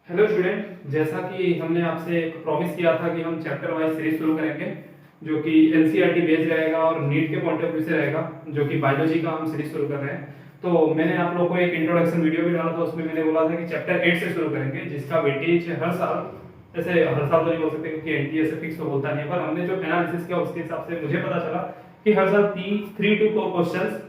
Hello student, जैसा कि हमने आपसे एक प्रॉमिस किया था कि हम चैप्टर वाइज सीरीज शुरू करेंगे जो कि एनसीईआरटी बेस्ड रहेगा और नीट के पॉइंट ऑफ व्यू से रहेगा, जो कि बायोलॉजी का हम सीरीज शुरू कर रहे हैं। तो मैंने आप लोगों को एक इंट्रोडक्शन वीडियो भी डाला था, उसमें मैंने बोला था कि चैप्टर 8 से शुरू करेंगे, जिसका वेटेज हर साल, ऐसे हर साल तो नहीं बोल सकते क्योंकि एनटीए से फिक्स तो बोलता नहीं है, पर हमने जो एनालिसिस किया उसके हिसाब से मुझे पता चला कि हर साल 3 to 4 क्वेश्चंस,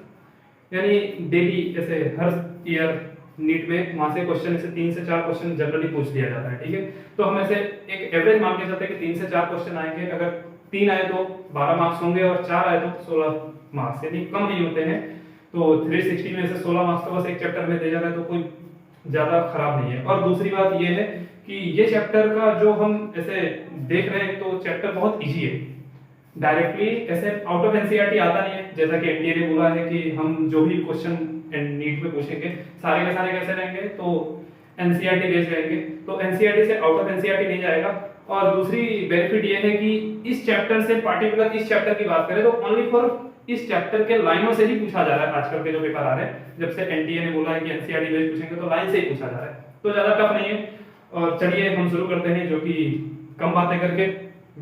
यानी डेली ऐसे हर ईयर नीट में वहां से क्वेश्चन ऐसे 3 से 4 क्वेश्चन जनरली पूछ लिया जाता है। ठीक है, तो हम ऐसे एक एवरेज मान के चलते हैं कि 3 से 4 क्वेश्चन आएंगे। अगर 3 आए तो 12 मार्क्स होंगे और 4 आए तो 16 मार्क्स, यानी कम नहीं होते हैं। तो 360 में से 16 मार्क्स तो बस एक चैप्टर में दे जा रहा है, तो कोई ज्यादा खराब नहीं है। और दूसरी बात ये है कि ये चैप्टर का जो हम ऐसे देख रहे हैं तो चैप्टर बहुत इजी है, डायरेक्टली ऐसे आउट ऑफ एनसीईआरटी आता नहीं है। जैसा कि एनटीए ने बोला है कि हम जो भी क्वेश्चन नीट में पूछेंगे सारे के सारे कैसे रहेंगे, तो एनसीईआरटी बेस्ड रहेंगे, तो एनसीईआरटी से आउट ऑफ एनसीईआरटी नहीं जाएगा। और दूसरी बेनिफिट ये है कि इस चैप्टर से, पार्टिकुलर इस चैप्टर की बात करें तो ओनली फॉर इस चैप्टर के लाइनों से ही पूछा जा रहा है। आजकल के जो पेपर आ रहे हैं, जब से एनटीए ने बोला है कि एनसीईआरटी बेस्ड पूछेंगे तो लाइन से ही पूछा जा रहा है, तो ज्यादा टफ नहीं है। और चलिए हम शुरू करते हैं, जो कि कम बातें करके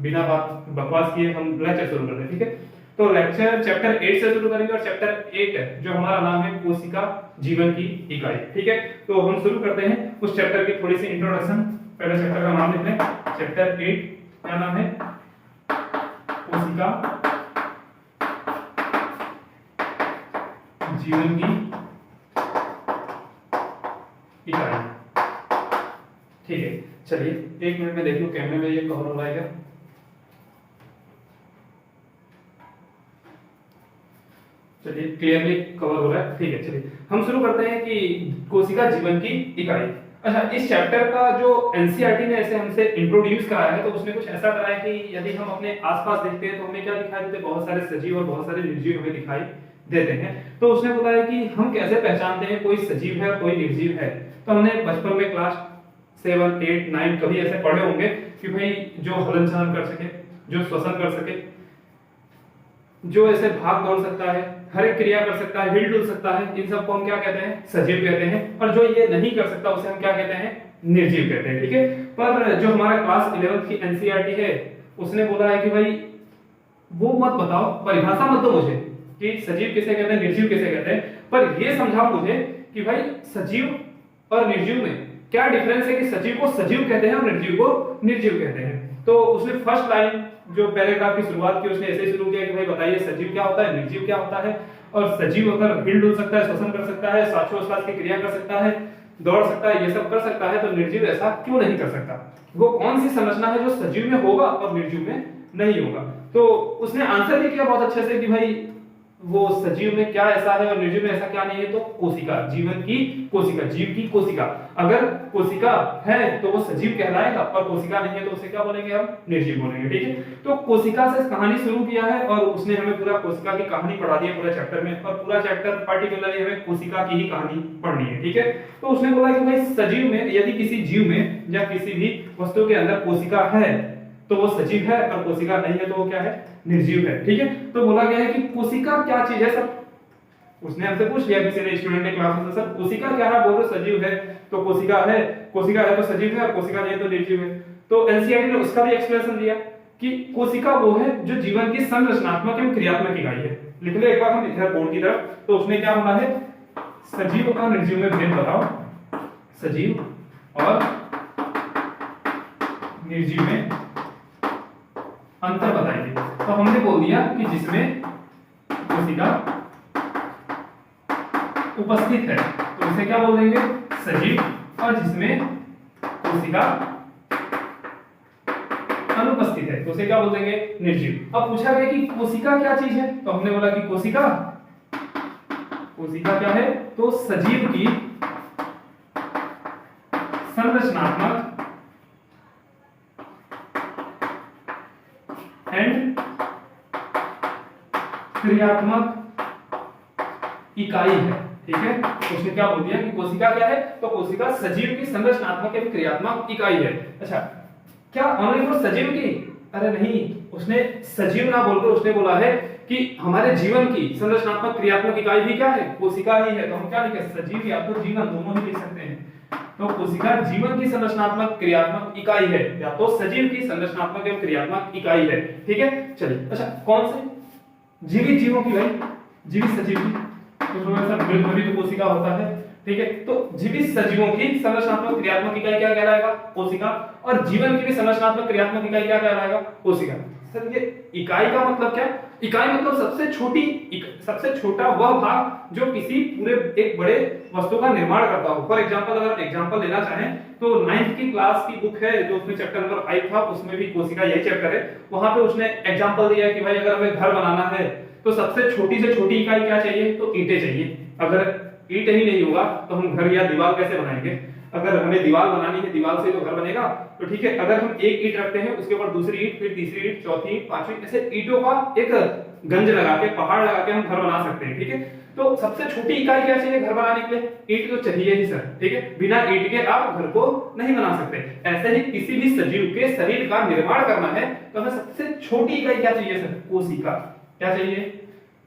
बिना बात बकवास किए हम लेक्चर शुरू करते हैं। ठीक है, तो लेक्चर चैप्टर 8 से शुरू करेंगे और चैप्टर 8 जो हमारा नाम है कोशिका जीवन की इकाई। ठीक है, तो हम शुरू करते हैं उस चैप्टर की थोड़ी सी इंट्रोडक्शन। पहले चैप्टर का नाम लिख लें, चैप्टर 8 क्या नाम है? कोशिका जीवन की इकाई। ठीक है, चलिए 1 मिनट में देख लो कैमरे में ये कवर हो रहा है क्या? चलिए क्लियरली कवर हो रहा है। ठीक है, चलिए हम शुरू करते हैं कि कोशिका जीवन की इकाई। अच्छा, इस चैप्टर का जो एनसीईआरटी ने ऐसे हमसे इंट्रोड्यूस कराया है, तो उसने कुछ ऐसा कराया कि यदि हम अपने आसपास देखते हैं तो हमें क्या दिखाई देते हैं? बहुत सारे सजीव और बहुत सारे निर्जीव हमें दिखाई देते हैं। तो उसने बताया कि हम कैसे पहचानते हैं कोई सजीव है और कोई निर्जीव है। तो हमने बचपन में क्लास 7, 8, 9 कभी ऐसे पढ़े होंगे कि भाई जो हलन चलन कर सके, जो श्वसन कर सके, जो ऐसे भाग दौड़ सकता है, हर एक क्रिया कर सकता है, हिल डुल सकता है, इन सबको हम क्या कहते हैं? सजीव कहते हैं। और जो ये नहीं कर सकता उसे हम क्या कहते हैं? निर्जीव कहते हैं। ठीक है, पर जो हमारा क्लास 11 की एनसीईआरटी है उसने बोला है कि भाई वो मत बताओ, परिभाषा मत दो मुझे कि सजीव किसे कहते हैं, निर्जीव किसे कहते हैं, पर ये समझाओ मुझे कि भाई सजीव और निर्जीव में क्या डिफरेंस है, कि सजीव को सजीव कहते हैं और निर्जीव को निर्जीव कहते हैं। तो उसने फर्स्ट लाइन जो पैराग्राफ की शुरुआत की उसने ऐसे शुरू किया कि भाई बताइए सजीव क्या होता है, निर्जीव क्या होता है। और सजीव अगर हिल डुल सकता है, श्वसन कर सकता है, श्वासोच्छ्वास की क्रिया कर सकता है, दौड़ सकता है, ये सब कर सकता है, तो निर्जीव ऐसा क्यों नहीं कर सकता? वो कौन सी संरचना है जो सजीव में होगा और निर्जीव में नहीं होगा? तो उसने आंसर भी किया बहुत अच्छे से कि भाई वो सजीव में क्या ऐसा है और निर्जीव में ऐसा क्या नहीं है। तो कोशिका, जीवन की कोशिका, जीव की कोशिका, अगर कोशिका है तो वो सजीव कहलाएगा और कोशिका नहीं है तो उसे क्या बोलेंगे? हम निर्जीव बोलेंगे। ठीक है, तो कोशिका से कहानी शुरू किया है और उसने हमें पूरा कोशिका की कहानी पढ़ा दी है पूरा चैप्टर में, और पूरा चैप्टर पार्टिकुलरली हमें कोशिका की ही कहानी पढ़नी है। ठीक है, तो उसने बोला कि भाई सजीव में, यदि किसी जीव में या किसी भी वस्तु के अंदर कोशिका है तो वो सजीव है, और कोशिका नहीं है तो वो क्या है? निर्जीव है। ठीक है, तो बोला गया है कि कोशिका क्या चीज है सर? उसने हमसे पूछ लिया किसी ने, स्टूडेंट ने क्लास में, सर कोशिका क्या है? बोल रहे सजीव है, तो कोशिका है, कोशिका है तो सजीव है और कोशिका नहीं है तो निर्जीव है। तो एनसीईआरटी ने उसका भी एक्सप्लेनेशन दिया कि कोशिका वो है जो जीवन की संरचनात्मक एवं क्रियात्मक इकाई है। लिख ले एक बार हम इधर बोर्ड की तरफ। तो उसने क्या बोला है? सजीव और निर्जीव में भेद बताओ, सजीव और निर्जीव में अंतर बताइए। तो हमने बोल दिया कि जिसमें कोशिका उपस्थित है तो इसे क्या बोल देंगे? सजीव, और जिसमें कोशिका अनुपस्थित है तो उसे क्या बोल देंगे? निर्जीव। अब पूछा गया कि कोशिका क्या चीज है, तो हमने बोला कि कोशिका क्या है? तो सजीव की संरचनात्मक एंड क्रियात्मक इकाई है। ठीक है, तो उसने क्या बोल दिया कि कोशिका क्या है? तो कोशिका सजीव की संरचनात्मक एवं क्रियात्मक इकाई है। अच्छा, क्या ओनली फॉर सजीव की? अरे नहीं, उसने सजीव ना बोलकर उसने बोला है कि हमारे जीवन की संरचनात्मक क्रियात्मक इकाई भी क्या है? कोशिका ही है। तो हम क्या लिखें? सजीव या तो जीवन, दोनों ही लिख सकते हैं। तो कोशिका जीवन की संरचनात्मक क्रियात्मक इकाई है, या तो सजीव की संरचनात्मक एवं क्रियात्मक इकाई है। ठीक है, चलिए अच्छा कौन से जीवित जीवों की भाई, जीवित सजीव की, तो मृत तो कोशिका होता है। ठीक है, तो जीवित सजीवों की संरचनात्मक क्रियात्मक इकाई क्या कहलाएगा? कोशिका। और जीवन की भी संरचनात्मक क्रियात्मक इकाई क्या कहलाएगा? कोशिका। सर ये इकाई का मतलब क्या? इकाई मतलब सबसे छोटा वह भाग जो किसी पूरे एक बड़े वस्तु का निर्माण करता हो। फॉर एग्जांपल अगर एग्जांपल लेना चाहें तो 9th की क्लास की बुक है जो उसमें चैप्टर नंबर 5 था, उसमें भी कोशिका यही चैप्टर है। वहां पे उसने एग्जांपल दिया है कि भाई अगर हमें घर बनाना है तो सबसे छोटी से छोटी इकाई क्या चाहिए? तो ईंटें चाहिए। अगर ईंट ही नहीं होगा तो हम घर या दीवार कैसे बनाएंगे? अगर हमें दीवार बनानी है, दीवार से तो घर बनेगा। तो ठीक है, अगर हम एक ईंट रखते हैं उसके ऊपर दूसरी ईंट, फिर तीसरी ईंट, चौथी ईंट, पांचवी, ऐसे ईंटों का एक गंज लगा के, पहाड़ लगा के हम घर बना सकते हैं। ठीक है, तो सबसे छोटी इकाई क्या चाहिए घर बनाने के लिए? ईंट तो चाहिए ही सर। ठीक है, बिना ईंट के आप घर को नहीं बना सकते। ऐसे ही किसी भी सजीव के शरीर का निर्माण करना है तो हमें सबसे छोटी इकाई क्या चाहिए सर? कोशिका। क्या चाहिए?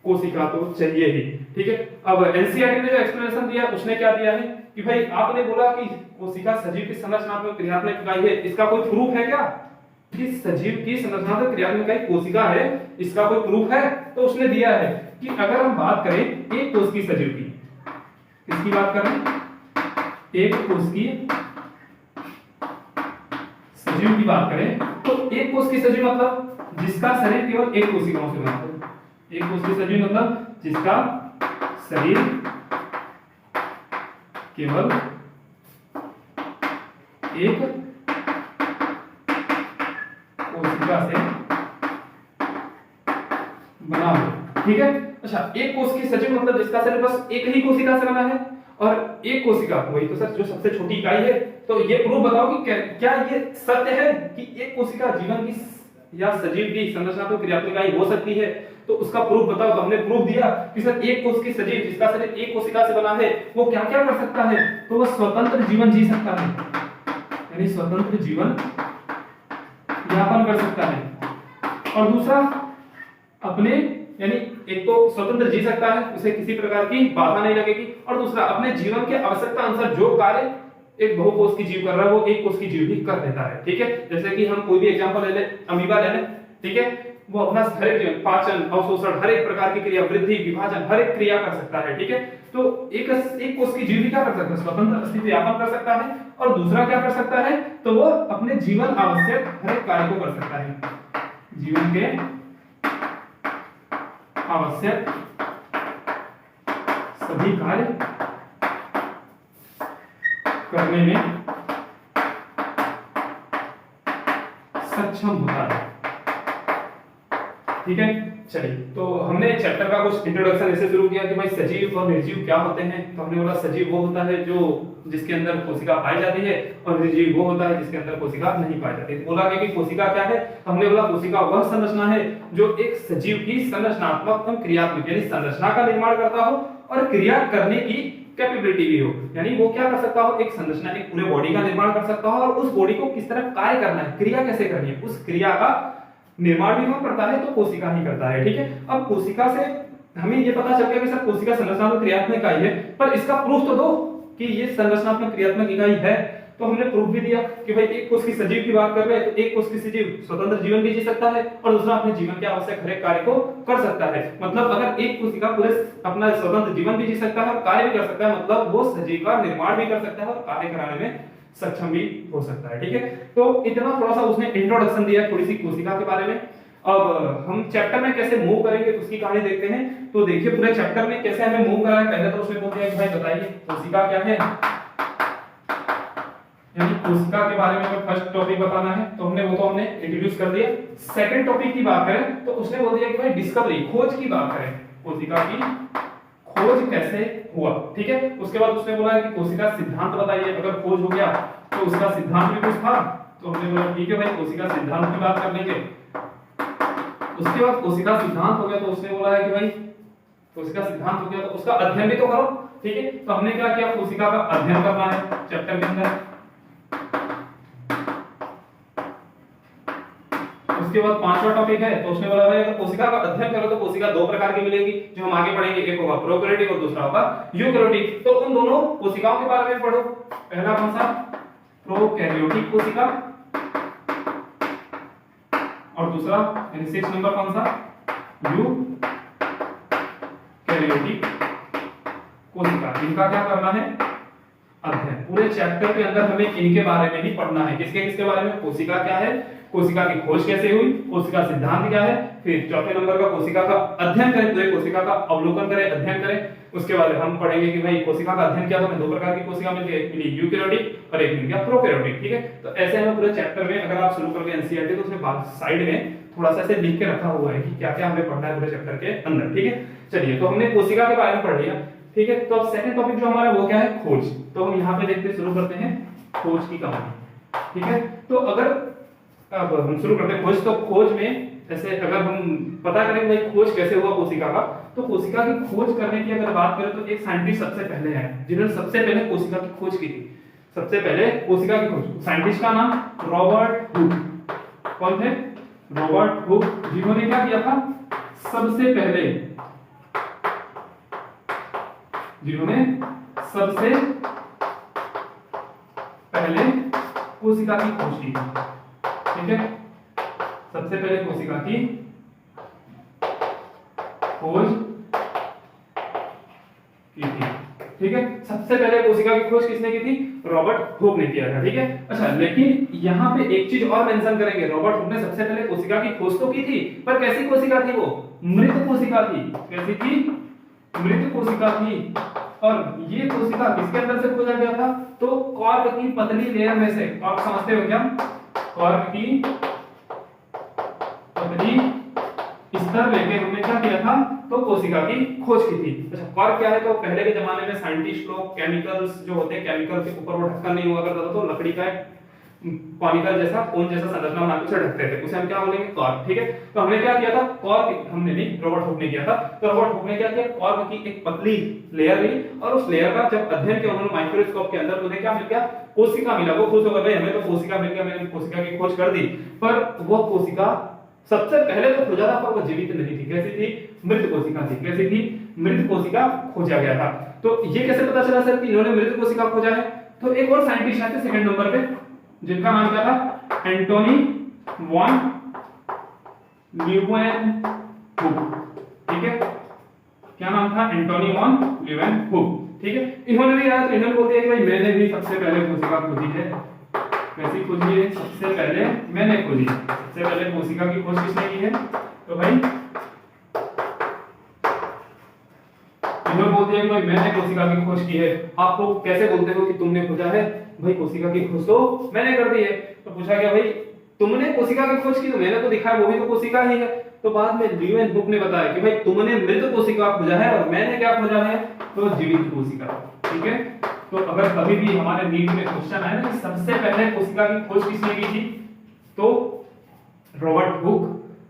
कोशिका तो चाहिए ही। ठीक है, अब एनसीईआरटी ने जो एक्सप्लेनेशन दिया उसने क्या दिया है कि भाई आपने बोला कि कोशिका सजीव की संरचनात्मक क्रियात्मक इकाई है, इसका कोई प्रूफ है क्या कि सजीव की संरचनात्मक क्रियात्मक इकाई कोशिका है? इसका कोई प्रूफ है? तो उसने दिया है कि अगर हम बात करें एक कोश की सजीव की, किसकी बात करें? एक कोश की सजीव की बात करें तो एक कोश की सजीव मतलब जिसका शरीर केवल एक कोशिकाओं से बना हो। एक कोश की सजीव मतलब जिसका शरीर केवल एक कोशिका से बना हो। ठीक है, अच्छा एक कोश की सजीव मतलब जिसका शरीर बस एक ही कोशिका से बना है, और एक कोशिका वही तो सर जो सबसे छोटी इकाई है। तो ये प्रूफ बताओ कि क्या ये सत्य है कि एक कोशिका जीवन की या सजीव की संरचनात्मक क्रियात्मक इकाई हो सकती है? तो उसका प्रूफ बताओ। तो हमने प्रूफ दिया कि सर एक कोश की सजीव जिसका शरीर एक कोशिका से बना है वो क्या क्या कर सकता है? तो वह स्वतंत्र जीवन जी सकता है, यानी स्वतंत्र जीवन यापन कर सकता है। और दूसरा अपने यानी एक तो स्वतंत्र जी सकता है, उसे किसी प्रकार की बाधा नहीं लगेगी, और दूसरा अपने जीवन के आवश्यकता अनुसार जो कार्य एक बहुकोश की जीव कर रहा है वो एक कोश की जीव भी कर देता है। ठीक है, जैसे कि हम कोई भी एग्जांपल ले ले, अमीबा ले ले। ठीक है, वो अपना हर एक पाचन, अवशोषण, हर एक प्रकार की क्रिया, वृद्धि, विभाजन, हर एक क्रिया कर सकता है। ठीक है, तो एक कोश की जीव भी क्या कर सकता है? स्वतंत्र अस्तित्व यापन कर सकता है। और दूसरा क्या कर सकता है? तो वो अपने जीवन आवश्यक हर एक कार्य को कर सकता है, जीवन के आवश्यक सभी कार्य करने में सक्षम होता है। ठीक है, चलिए तो हमने चैप्टर का कुछ इंट्रोडक्शन ऐसे शुरू किया कि भाई सजीव और निर्जीव क्या होते हैं। तो हमने बोला सजीव वो होता है जो जिसके अंदर कोशिका पाई जाती है, और निर्जीव वो होता है जिसके अंदर कोशिका नहीं पाई जाती। तो बोला कि कोशिका क्या है? तो हमने बोला कोशिका वह संरचना है जो एक सजीव की संरचनात्मक और क्रियात्मक यानी संरचना का निर्माण करता हो और क्रिया करने की कैपेबिलिटी भी हो। यानी वो क्या कर सकता हो? एक संरचना, एक पूरे बॉडी का निर्माण कर सकता हो, और उस बॉडी को किस तरह कार्य करना है, क्रिया कैसे करनी है, उस क्रिया का निर्माण भी कौन करता है? तो कोशिका ही करता है। ठीक है, अब कोशिका से हमें ये पता चल गया कि सर कोशिका संरचनात्मक क्रियात्मक इकाई है, पर इसका प्रूफ तो दो कि ये संरचनात्मक क्रियात्मक इकाई है। तो हमने प्रूफ भी दिया कि भाई एक कोश की सजीव की बात कर रहे हैं तो एक कोश की सजीव स्वतंत्र जीवन भी जी सकता है, और दूसरा अपने जीवन के आवश्यक हर एक कार्य को कर सकता है। मतलब अगर एक कोशिका पूरे अपना स्वतंत्र जीवन भी जी सकता है और कार्य भी कर सकता है, मतलब वो सजीव का निर्माण भी कर सकता है और कार्य कराने में सक्षम भी हो सकता है। ठीक है, तो इतना थोड़ा सा उसने इंट्रोडक्शन दिया थोड़ी सी कोशिका के बारे में। अब हम चैप्टर में कैसे मूव करेंगे उसकी कहानी देखते हैं। तो देखिए पूरे चैप्टर में कैसे हमें मूव करना है। पहले तो उसने बोल दिया कि भाई बताइए कोशिका क्या है, यानी कोशिका के बारे में हमें फर्स्ट टॉपिक बताना है। तो हमने इंट्रोड्यूस कर दिया। सेकंड टॉपिक की बात करें तो उसने बोल दिया कि भाई डिस्कवरी, खोज की बात करें, कोशिका की खोज कैसे हुआ। ठीक है, उसके बाद उसने बोला कि कोशिका सिद्धांत बताइए। अगर खोज हो गया तो उसका सिद्धांत भी कुछ था, तो हमने बोला ठीक है भाई कोशिका सिद्धांत की बात कर लेंगे। उसके बाद कोशिका सिद्धांत हो गया तो उसने बोला है कि भाई कोशिका सिद्धांत हो गया तो उसका अध्ययन भी तो करो। ठीक है, तो हमने क्या किया? कोशिका का अध्ययन करना है चैप्टर के अंदर। उसके बाद पांचवा टॉपिक है तो उसने बोला भाई अगर कोशिका का अध्ययन करो तो कोशिका दो प्रकार की मिलेगी जो हम आगे पढ़ेंगे, एक होगा प्रोकैरियोटिक और दूसरा होगा यूकैरियोटिक। तो उन दोनों कोशिकाओं के बारे में पढ़ो। पहला कौन सा, प्रोकैरियोटिक कोशिका, और दूसरा यानी 6 नंबर कौन सा, यूकैरियोटिक कोशिका। इनका क्या करना है, अध्ययन। पूरे चैप्टर के अंदर हमें इनके बारे में ही पढ़ना है। किसके किसके बारे में, कोशिका क्या है, कोशिका की खोज कैसे हुई, कोशिका सिद्धांत क्या है, फिर चौथे नंबर का कोशिका का अध्ययन करें, पूरे कोशिका का अवलोकन करें, अध्ययन करें। उसके बाद हम पढ़ेंगे कि भाई कोशिका का अध्ययन क्या था, हमें दो प्रकार की कोशिका मिलती है, एक मिली यूकैरियोटिक और एक मिल गया प्रोकैरियोटिक। ठीक है, तो ऐसे हमें पूरे चैप्टर में अगर आप शुरू करोगे एनसीईआरटी तो उसमें साइड में थोड़ा सा ऐसे लिख के रखा हुआ है कि क्या क्या हमें पढ़ना है पूरे चैप्टर के अंदर। ठीक है, चलिए तो हमने कोशिका के बारे में पढ़ लिया। ठीक है, तो अब सेकंड टॉपिक जो हमारा वो क्या है, खोज। तो हम यहाँ पे देखते शुरू करते हैं खोज की कहानी। ठीक है, तो अगर अब हम शुरू करते हैं खोज। तो खोज में ऐसे अगर हम पता करें भाई खोज कैसे हुआ कोशिका का, तो कोशिका की खोज करने की अगर बात करें तो एक साइंटिस्ट सबसे पहले है जिन्होंने सबसे पहले कोशिका की खोज की थी। सबसे पहले कोशिका की खोज, साइंटिस्ट का नाम रॉबर्ट हुक। कौन थे, रॉबर्ट हुक, जिन्होंने क्या किया था, सबसे पहले कोशिका की खोज की। ठीक है, सबसे पहले कोशिका की खोज की थी। ठीक है, सबसे पहले कोशिका की खोज किसने की थी, रॉबर्ट हुक ने किया था। ठीक है, अच्छा लेकिन यहाँ पे एक चीज और मेंशन करेंगे, रॉबर्ट हुक ने सबसे पहले कोशिका की खोज तो की थी, पर कैसी कोशिका थी, वो मृत कोशिका थी। कैसी थी, मृत कोशिका थी। और ये कोशिका किसके अंदर से खोजा गया था, तो कॉर्क की पतली लेयर में से। आप समझते हो क्या, कॉर्क की पतली स्तर लेके हमने क्या किया था, तो कोशिका की खोज की थी। अच्छा कॉर्क क्या है, तो पहले के जमाने में साइंटिस्ट लोग केमिकल्स जो होते हैं, केमिकल के ऊपर वो ढक्कन नहीं हुआ करता था, तो लकड़ी का कॉनिकल जैसा कोन जैसा संरचना बना के उसे ढकते थे, उसे हम क्या बोलेंगे, कॉर्क। ठीक है, तो हमने क्या किया था, कॉर्क हमने नहीं, रॉबर्ट हुक ने किया था। तो रॉबर्ट हुक ने क्या किया, कॉर्क की एक पतली लेयर ली और उस लेयर का जब अध्ययन किया उन्होंने माइक्रोस्कोप के अंदर, तो उन्हें क्या मिल गया, कोशिका मिला। वो खुश हो गए, भाई हमें तो कोशिका मिल गया, मैंने कोशिका की खोज कर दी। पर वो कोशिका सबसे पहले तो खोजा था, पर वो जीवित नहीं थी। कैसी थी, मृत कोशिका थी। कैसी थी, मृत कोशिका खोजा गया था। तो ये कैसे पता चला सर कि इन्होंने मृत कोशिका खोजा है, तो एक और साइंटिस्ट आए थे सेकंड नंबर पे, जिनका नाम क्या था, एंटोनी वॉन ल्यूवेनहुक। ठीक है, क्या नाम था, एंटोनी वॉन ल्यूवेनहुक। ठीक है, इन्होंने भी आया तो इन्होंने बोल दिया कि भाई मैंने भी सबसे पहले कोशिका खोजी है। कैसी खोजी है, सबसे पहले मैंने खोजी। सबसे पहले कोशिका की खोज किसने की है, तो भाई इन्होंने बोल दिया कि भाई मैंने कोशिका की खोज की है। आप लोग कैसे बोलते हो कि तुमने खोजा है, भाई कोशिका की खोज तो मैंने कर दी है। तो पूछा गया भाई तुमने कोशिका की खोज की, तो मैंने तो दिखाया वो भी तो कोशिका ही है। तो बाद में ल्यूवेनहुक ने बताया कि भाई तुमने मृत कोशिका खोजा है और मैंने क्या खोजा है, तो जीवित कोशिका। ठीक है, तो अगर कभी भी हमारे नीट में क्वेश्चन आए ना कि सबसे पहले कोशिका की खोज किसने की थी, तो रॉबर्ट हुक।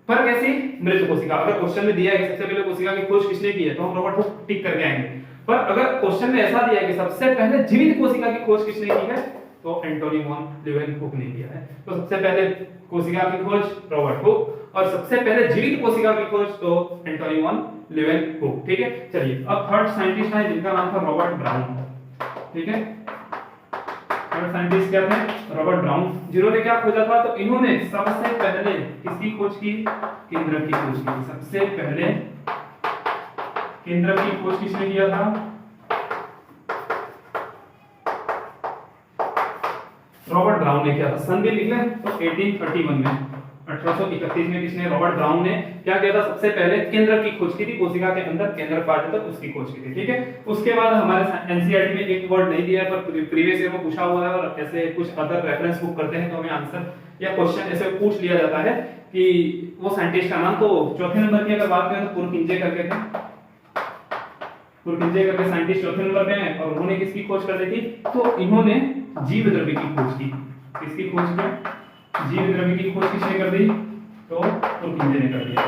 पर कैसी, मृत कोशिका। अगर क्वेश्चन में दिया है कि सबसे पहले कोशिका की खोज किसने की है, तो हम रॉबर्ट हुक टिक करके आएंगे। पर अगर क्वेश्चन में ऐसा दिया है कि सबसे पहले जीवित कोशिका की खोज किसने की है, तो एंटोनी वॉन ल्यूवेनहुक ने किया है। तो सबसे पहले कोशिका की खोज रॉबर्ट हुक, और सबसे पहले जीवित कोशिका की खोज तो एंटोनी वॉन ल्यूवेनहुक। ठीक है, चलिए अब थर्ड साइंटिस्ट है जिनका नाम था रॉबर्ट ब्राउन। ठीक है, थर्ड साइंटिस्ट क्या थे, रॉबर्ट ब्राउन, जिन्होंने क्या खोजा था, तो इन्होंने सबसे पहले किसकी खोज की, केंद्रक की खोज की। सबसे पहले केंद्रक की खोज किसने किया था, रॉबर्ट ब्राउन ने किया था। सन भी लिख लें तो 1831 में, 1831 में किसने, रॉबर्ट ब्राउन ने क्या किया था, सबसे पहले केंद्रक की खोज की थी। कोशिका के अंदर केंद्रक पाया जाता है, उसकी खोज की थी। ठीक है, उसके बाद हमारे एनसीईआरटी में एक वर्ड नहीं दिया है, पर प्रीवियस ईयर में पूछा हुआ है, और ऐसे कुछ अदर रेफरेंस बुक करते हैं तो हमें आंसर या क्वेश्चन ऐसे पूछ लिया जाता है कि वो साइंटिस्ट का नाम। तो चौथे नंबर की अगर बात करें तो पुरकिंजे करके थे, पुरकिंजे करके साइंटिस्ट चौथे नंबर पे हैं, और उन्होंने किसकी खोज कर दी थी, तो इन्होंने जीव द्रव्य की खोज की। किसकी खोज की, जीव द्रव्य की खोज किसने कर दी, तो पुरकिंजे ने कर दिया।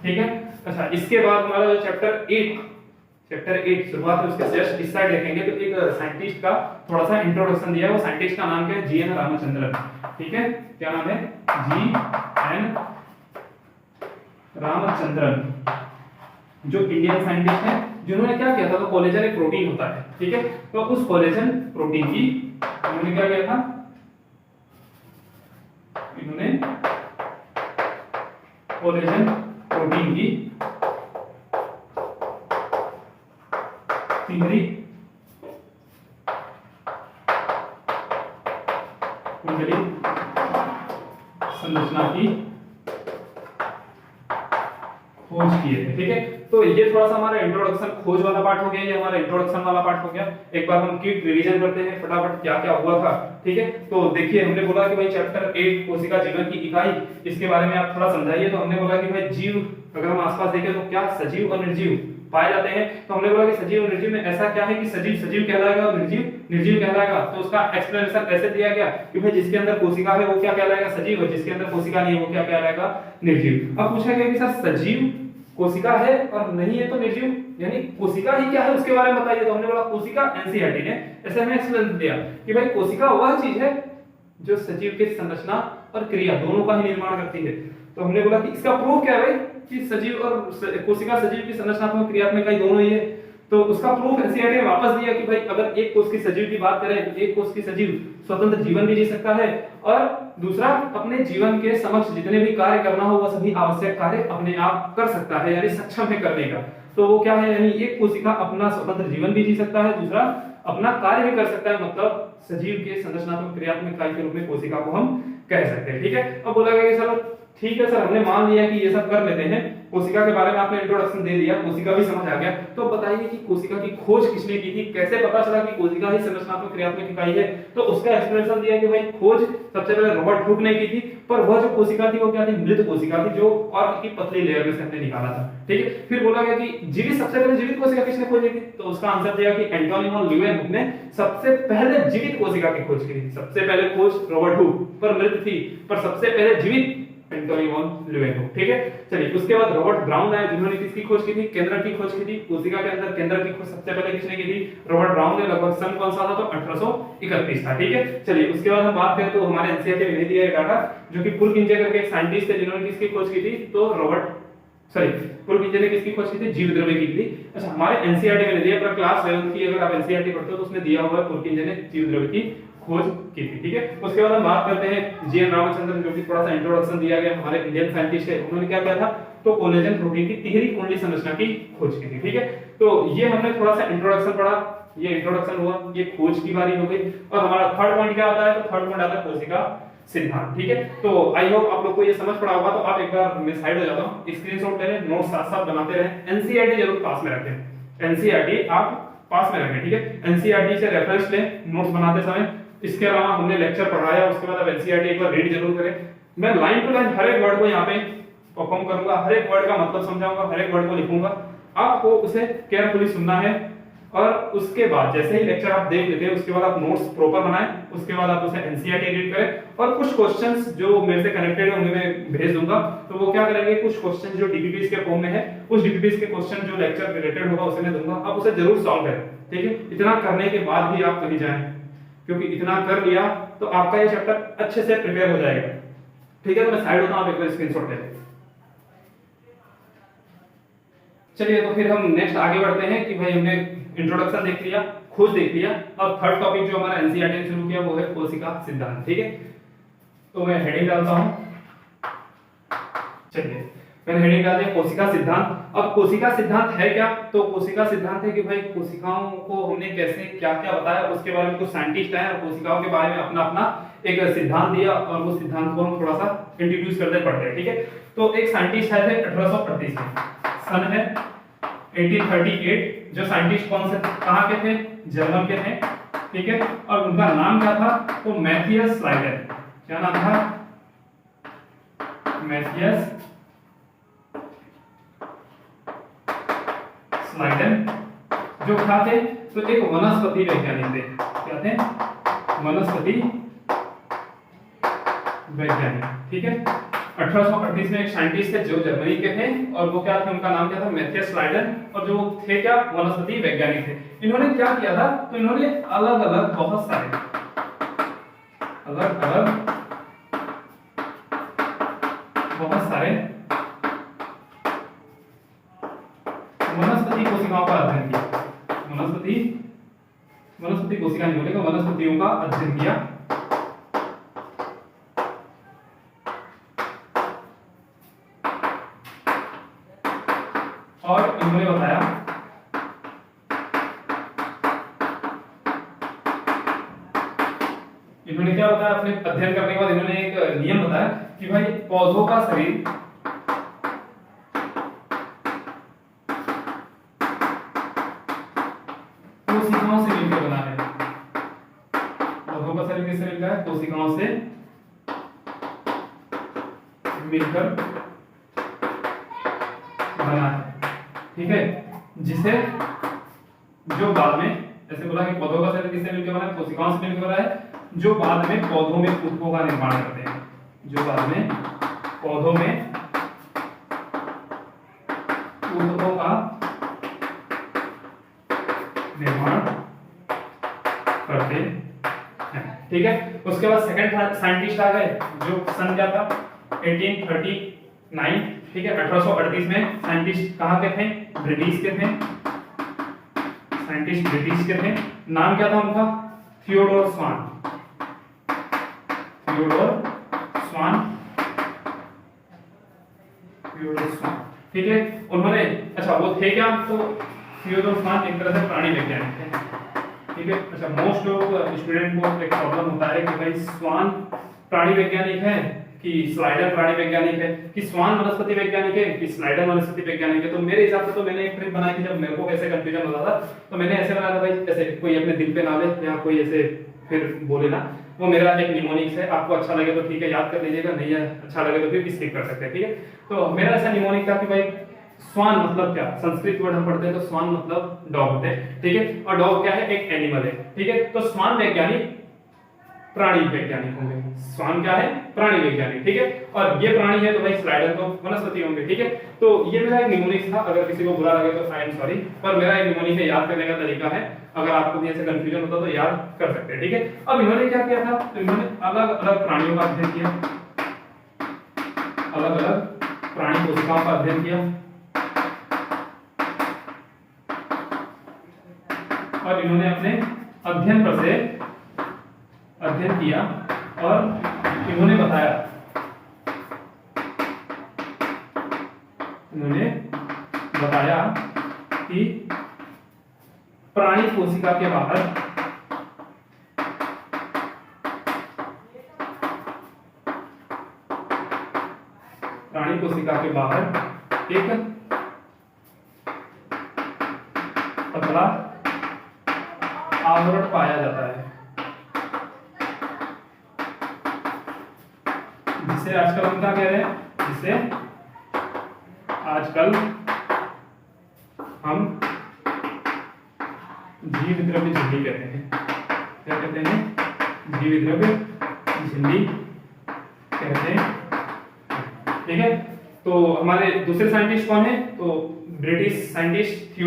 ठीक है, अच्छा इसके बाद हमारा जो चैप्टर 8 शुरुआत है, उसके जस्ट इस साइड देखेंगे तो एक साइंटिस्ट का थोड़ा सा इंट्रोडक्शन दिया है। वो साइंटिस्ट का नाम क्या है, जीएन रामचंद्रन। ठीक है, क्या नाम है, जीएन रामचंद्रन, जो इंडियन साइंटिस्ट है, जिन्होंने क्या किया था, तो कोलेजन एक प्रोटीन होता है, ठीक है, तो उस कोलेजन प्रोटीन की उन्होंने क्या किया था, इन्होंने कोलेजन प्रोटीन की तीसरी कुंडली संरचना की खोज किए थे, ठीक है। तो ये थोड़ा सा हमारा इंट्रोडक्शन खोज वाला पार्ट हो गया, ये हमारा इंट्रोडक्शन वाला पार्ट हो गया। एक बार हम क्विक रिवीजन करते हैं फटाफट क्या क्या हुआ था, ठीक है। तो देखिए हमने बोला कि भाई चैप्टर 8 कोशिका जीवन की इकाई, इसके बारे में आप थोड़ा समझाइए। तो हमने बोला कि भाई जीव, अगर हम आसपास देखें तो क्या सजीव और निर्जीव पाए जाते हैं। तो हमने बोला कि सजीव और निर्जीव में ऐसा क्या है कि सजीव सजीव कहलाएगा और निर्जीव निर्जीव कहलाएगा। तो उसका एक्सप्लेनेशन ऐसे दिया गया कि भाई जिसके अंदर कोशिका है वो क्या कहलाएगा, सजीव, और जिसके अंदर कोशिका नहीं है वो क्या कहलाएगा, निर्जीव। अब पूछा गया कि सर सजीव कोशिका है और नहीं है तो निर्जीव, यानी कोशिका ही क्या है उसके बारे में बताइए। तो हमने बोला कोशिका, एनसीईआरटी ने ऐसे हमें एक्सप्लेन दिया कि भाई कोशिका वह चीज है जो सजीव के संरचना और क्रिया दोनों का ही निर्माण करती है। तो हमने बोला कि इसका प्रूफ क्या है भाई कि सजीव और कोशिका सजीव की संरचनात्मक क्रियात्मक इकाई दोनों ही है। तो उसका प्रूफ एनसीईआरटी ने वापस दिया कि भाई अगर एक कोश की सजीव की बात करें तो एक कोश की सजीव स्वतंत्र जीवन भी जी सकता है और दूसरा अपने जीवन के समक्ष जितने भी कार्य करना हो वह सभी आवश्यक कार्य अपने आप कर सकता है, यानी सक्षम है करने का। तो वो क्या है, यानी एक कोशिका अपना स्वतंत्र जीवन भी जी सकता है, दूसरा अपना कार्य भी कर सकता है, मतलब सजीव के संरचनात्मक क्रियात्मक इकाई के रूप में कोशिका को हम कह सकते हैं, ठीक है। अब बोला गया कि चलो ठीक है सर, हमने मान लिया कि ये सब कर लेते हैं, कोशिका के बारे में आपने इंट्रोडक्शन दे दिया, कोशिका भी समझ आ गया। तो बताइए कि कोशिका की खोज किसने की थी, कैसे पता चला कि कोशिका ही संरचनात्मक क्रियात्मक इकाई है। तो उसका एक्सप्लेनेशन दिया कि भाई खोज सबसे पहले रॉबर्ट हुक ने की थी, पर वह जो कोशिका थी वो क्या थी, मृत कोशिका थी, जो कॉर्क की पतली लेयर में से हमने निकाला था, ठीक है। फिर बोला गया कि जीवित, सबसे पहले जीवित कोशिका किसने खोजी थी, तो उसका आंसर दिया कि एंटोनी वॉन ल्यूवेनहुक ने सबसे पहले जीवित कोशिका की खोज की थी। सबसे पहले खोज रॉबर्ट हुक पर मृत थी, पर सबसे पहले जीवित एंटोनी वॉन ल्यूवेनहुक, ठीक है। चलिए उसके बाद रॉबर्ट ब्राउन आए, जिन्होंने किसकी खोज की थी, केंद्रक की खोज की थी। कोशिका के अंदर केंद्रक की खोज सबसे पहले किसने की थी, रॉबर्ट ब्राउन ने। लगभग सन कौन सा था, तो 1831 था, ठीक है। चलिए उसके बाद हम बात करें तो हमारे एनसीईआरटी में नहीं दिया है डाटा, जो कि पुलकिंजे करके एक साइंटिस्ट थे जिन्होंने किसकी खोज की थी, तो पुलकिंजे ने किसकी खोज की थी, जीव द्रव्य की थी। अच्छा, हमारे एनसीईआरटी में दिया, पर क्लास 11 की अगर आप एनसीईआरटी पढ़ते हो तो उसमें दिया हुआ है पुलकिंजे ने जीव द्रव्य की खोज की थी, ठीक है। उसके बाद हम बात करते हैं जीएन रामचंद्रन, जो कि थोड़ा सा इंट्रोडक्शन दिया गया, हमारे इंडियन साइंटिस्ट है। उन्होंने क्या किया था, तो कोलेजन प्रोटीन की तिहरी कुंडली संरचना की खोज की थी, ठीक है। तो ये हमने थोड़ा सा इंट्रोडक्शन पढ़ा, ये इंट्रोडक्शन हुआ, ये खोज की बारी हो गई। और हमारा थर्ड पॉइंट क्या आता है, तो थर्ड पॉइंट आता है कोशिका सिद्धांत, ठीक है। तो आई होप आप लोग को ये समझ पड़ा होगा। तो आप एक बार मैं साइड हो जाता हूं, स्क्रीनशॉट ले लें, नोट साथ साथ बनाते रहें। एनसीईआरटी जरूर पास में रखें, एनसीईआरटी आप पास में रखें, ठीक है। एनसीईआरटी से रेफरेंस लें नोट्स बनाते समय। इसके अलावा हमने लेक्चर पढ़ाया, उसके बाद आप एनसीईआरटी एक बार रीड जरूर करें। मैं लाइन टू लाइन हर एक वर्ड को यहाँ पे परफॉर्म करूंगा, हर एक वर्ड का मतलब समझाऊंगा, हर एक वर्ड को लिखूंगा, आपको उसे केयरफुली सुनना है। और उसके बाद जैसे ही लेक्चर आप देख लेते हैं उसके बाद आप नोट्स प्रॉपर बनाएं, उसके बाद आप उसे एनसीईआरटी रीड करें। और कुछ क्वेश्चंस जो मेरे से कनेक्टेड है उन्हें मैं भेज दूंगा, तो वो क्या करेंगे, कुछ क्वेश्चन जो डीपीपीएस के फॉर्म में है, उस डीपीपीएस के क्वेश्चन जो लेक्चर रिलेटेड होगा उसे मैं दूंगा, आप उसे जरूर सॉल्व करें, ठीक है। इतना करने के बाद भी आप कहीं जाएं, क्योंकि इतना कर लिया तो आपका ये चैप्टर अच्छे से प्रिपेयर हो जाएगा, ठीक है। तो मैं साइड होता हूं, आप एक बार स्क्रीनशॉट ले लें। चलिए तो फिर हम नेक्स्ट आगे बढ़ते हैं कि भाई हमने इंट्रोडक्शन देख लिया, खोज देख लिया, अब थर्ड टॉपिक जो हमारा एनसीईआरटी ने शुरू किया वो है कोशिका सिद्धांत, ठीक है। तो मैं हेडिंग डालता हूं, चलिए मैंने हेडिंग डाल दिया कोशिका सिद्धांत। अब कोशिका सिद्धांत है क्या, तो कोशिका सिद्धांत है कि भाई कोशिकाओं को हमने कैसे क्या क्या बताया, उसके बारे में कुछ साइंटिस्ट आए और कोशिकाओं के बारे में अपना अपना एक सिद्धांत दिया, और वो सिद्धांत को हम थोड़ा सा इंट्रोड्यूस करते पढ़ते हैं, ठीक है। तो एक साइंटिस्ट आए थे 1838 में, सन है 1838। जो साइंटिस्ट कौन से, कहां के थे, जर्मन के थे, ठीक है। और उनका नाम क्या था, तो मैथियस स्लाइडर। क्या नाम था, मैथियस स्लाइडर। जो क्या थे, तो एक वनस्पति वैज्ञानिक थे। क्या थे, वनस्पति वैज्ञानिक, ठीक है। 1838 में एक साइंटिस्ट थे जो जर्मनी के थे, और वो क्या थे, उनका नाम क्या था, मैथियस स्लाइडर। और जो थे क्या, वनस्पति वैज्ञानिक थे। इन्होंने क्या किया था, तो इन्होंने अलग अलग बहुत सारे वनस्पति कोशिकाओं का अध्ययन वनस्पति कोशिका नहीं बोलेगा, वनस्पतियों का अध्ययन किया और इन्होंने बताया इन्होंने क्या बताया अपने अध्ययन करने के बाद इन्होंने एक नियम बताया कि भाई पौधों का शरीर कोशिकाओं से मिलकर बना है। पौधों का शरीर किससे मिलकर है? कोशिकाओं से मिलकर बना है, ठीक है। जिसे जो बाद में ऐसे बोला कि पौधों का शरीर किससे मिलकर बना है? कोशिकाओं से मिलकर बना है, जो बाद में पौधों में ऊतकों का निर्माण करते हैं, जो बाद में पौधों में ऊतकों का निर्माण करते हैं, ठीक है। उसके बाद सेकंड साइंटिस्ट आ गए जो सन क्या था 1839, ठीक है। 1838 में साइंटिस्ट कहाँ के थे? ब्रिटिश के थे, साइंटिस्ट ब्रिटिश के थे। नाम क्या था उनका? थियोडोर स्वान, थियोडोर स्वान, थियोडोर स्वान, ठीक है। उन्होंने अच्छा वो थे क्या? तो थियोडोर स्वान एक तरह से प्राणी वैज्ञानिक थे, ठीक है। अच्छा मोस्ट ऑफ स्टूडेंट को एक प्रॉब्लम होता है कि भाई स्वान प्राणी वैज्ञानिक है कि स्लाइडर प्राणी वैज्ञानिक है, कि स्वान वनस्पति वैज्ञानिक है कि स्लाइडर वनस्पति वैज्ञानिक है। तो मेरे हिसाब से तो मैंने एक ट्रिक बनाई थी जब मेरे को ऐसे कंफ्यूजन होता था, तो मैंने ऐसे बनाया था भाई ऐसे कोई अपने दिल पे ना ले या कोई ऐसे फिर बोले ना, वो मेरा एक निमोनिक्स है। आपको अच्छा लगे तो ठीक है याद कर लीजिएगा, नहीं है अच्छा लगे तो फिर स्किप कर सकते हैं, ठीक है। तो मेरा ऐसा निमोनिक था कि भाई स्वान मतलब क्या? संस्कृत वर्ड हम पढ़ते हैं तो स्वान मतलब डॉग होते हैं, ठीक है। और डॉग क्या है? एक एनिमल है, ठीक है। तो स्वान वैज्ञानिक प्राणी वैज्ञानिक होंगे। स्वान क्या है? प्राणी वैज्ञानिक, ठीक है। और ये प्राणी है तो भाई स्लाइडर तो वनस्पति होंगे, ठीक है। तो ये मेरा एक निमोनिक्स था, अगर किसी को बुरा लगे तो आई एम सॉरी, पर मेरा एक निमोनिक है, याद करने का तरीका है। अगर आपको भी ऐसे कंफ्यूजन होता तो याद कर सकते हैं, ठीक है। अब इन्होंने क्या किया था? तो इन्होंने अलग अलग प्राणियों का अध्ययन किया, अलग अलग प्राणी कोशिकाओं का अध्ययन किया और इन्होंने अपने अध्ययन पर से अध्ययन किया और इन्होंने बताया, इन्होंने बताया कि प्राणी कोशिका के बाहर प्राणी कोशिका के बाहर एक पतला आवरण पाया जाता है, जिसे आजकल हम क्या कह रहे हैं? जिसे आजकल हम जीव द्रव्य झिल्ली कहते हैं। क्या कहते हैं? जीव द्रव्य झिल्ली कहते हैं, ठीक है। तो हमारे दूसरे साइंटिस्ट कौन है? तो ब्रिटिश साइंटिस्ट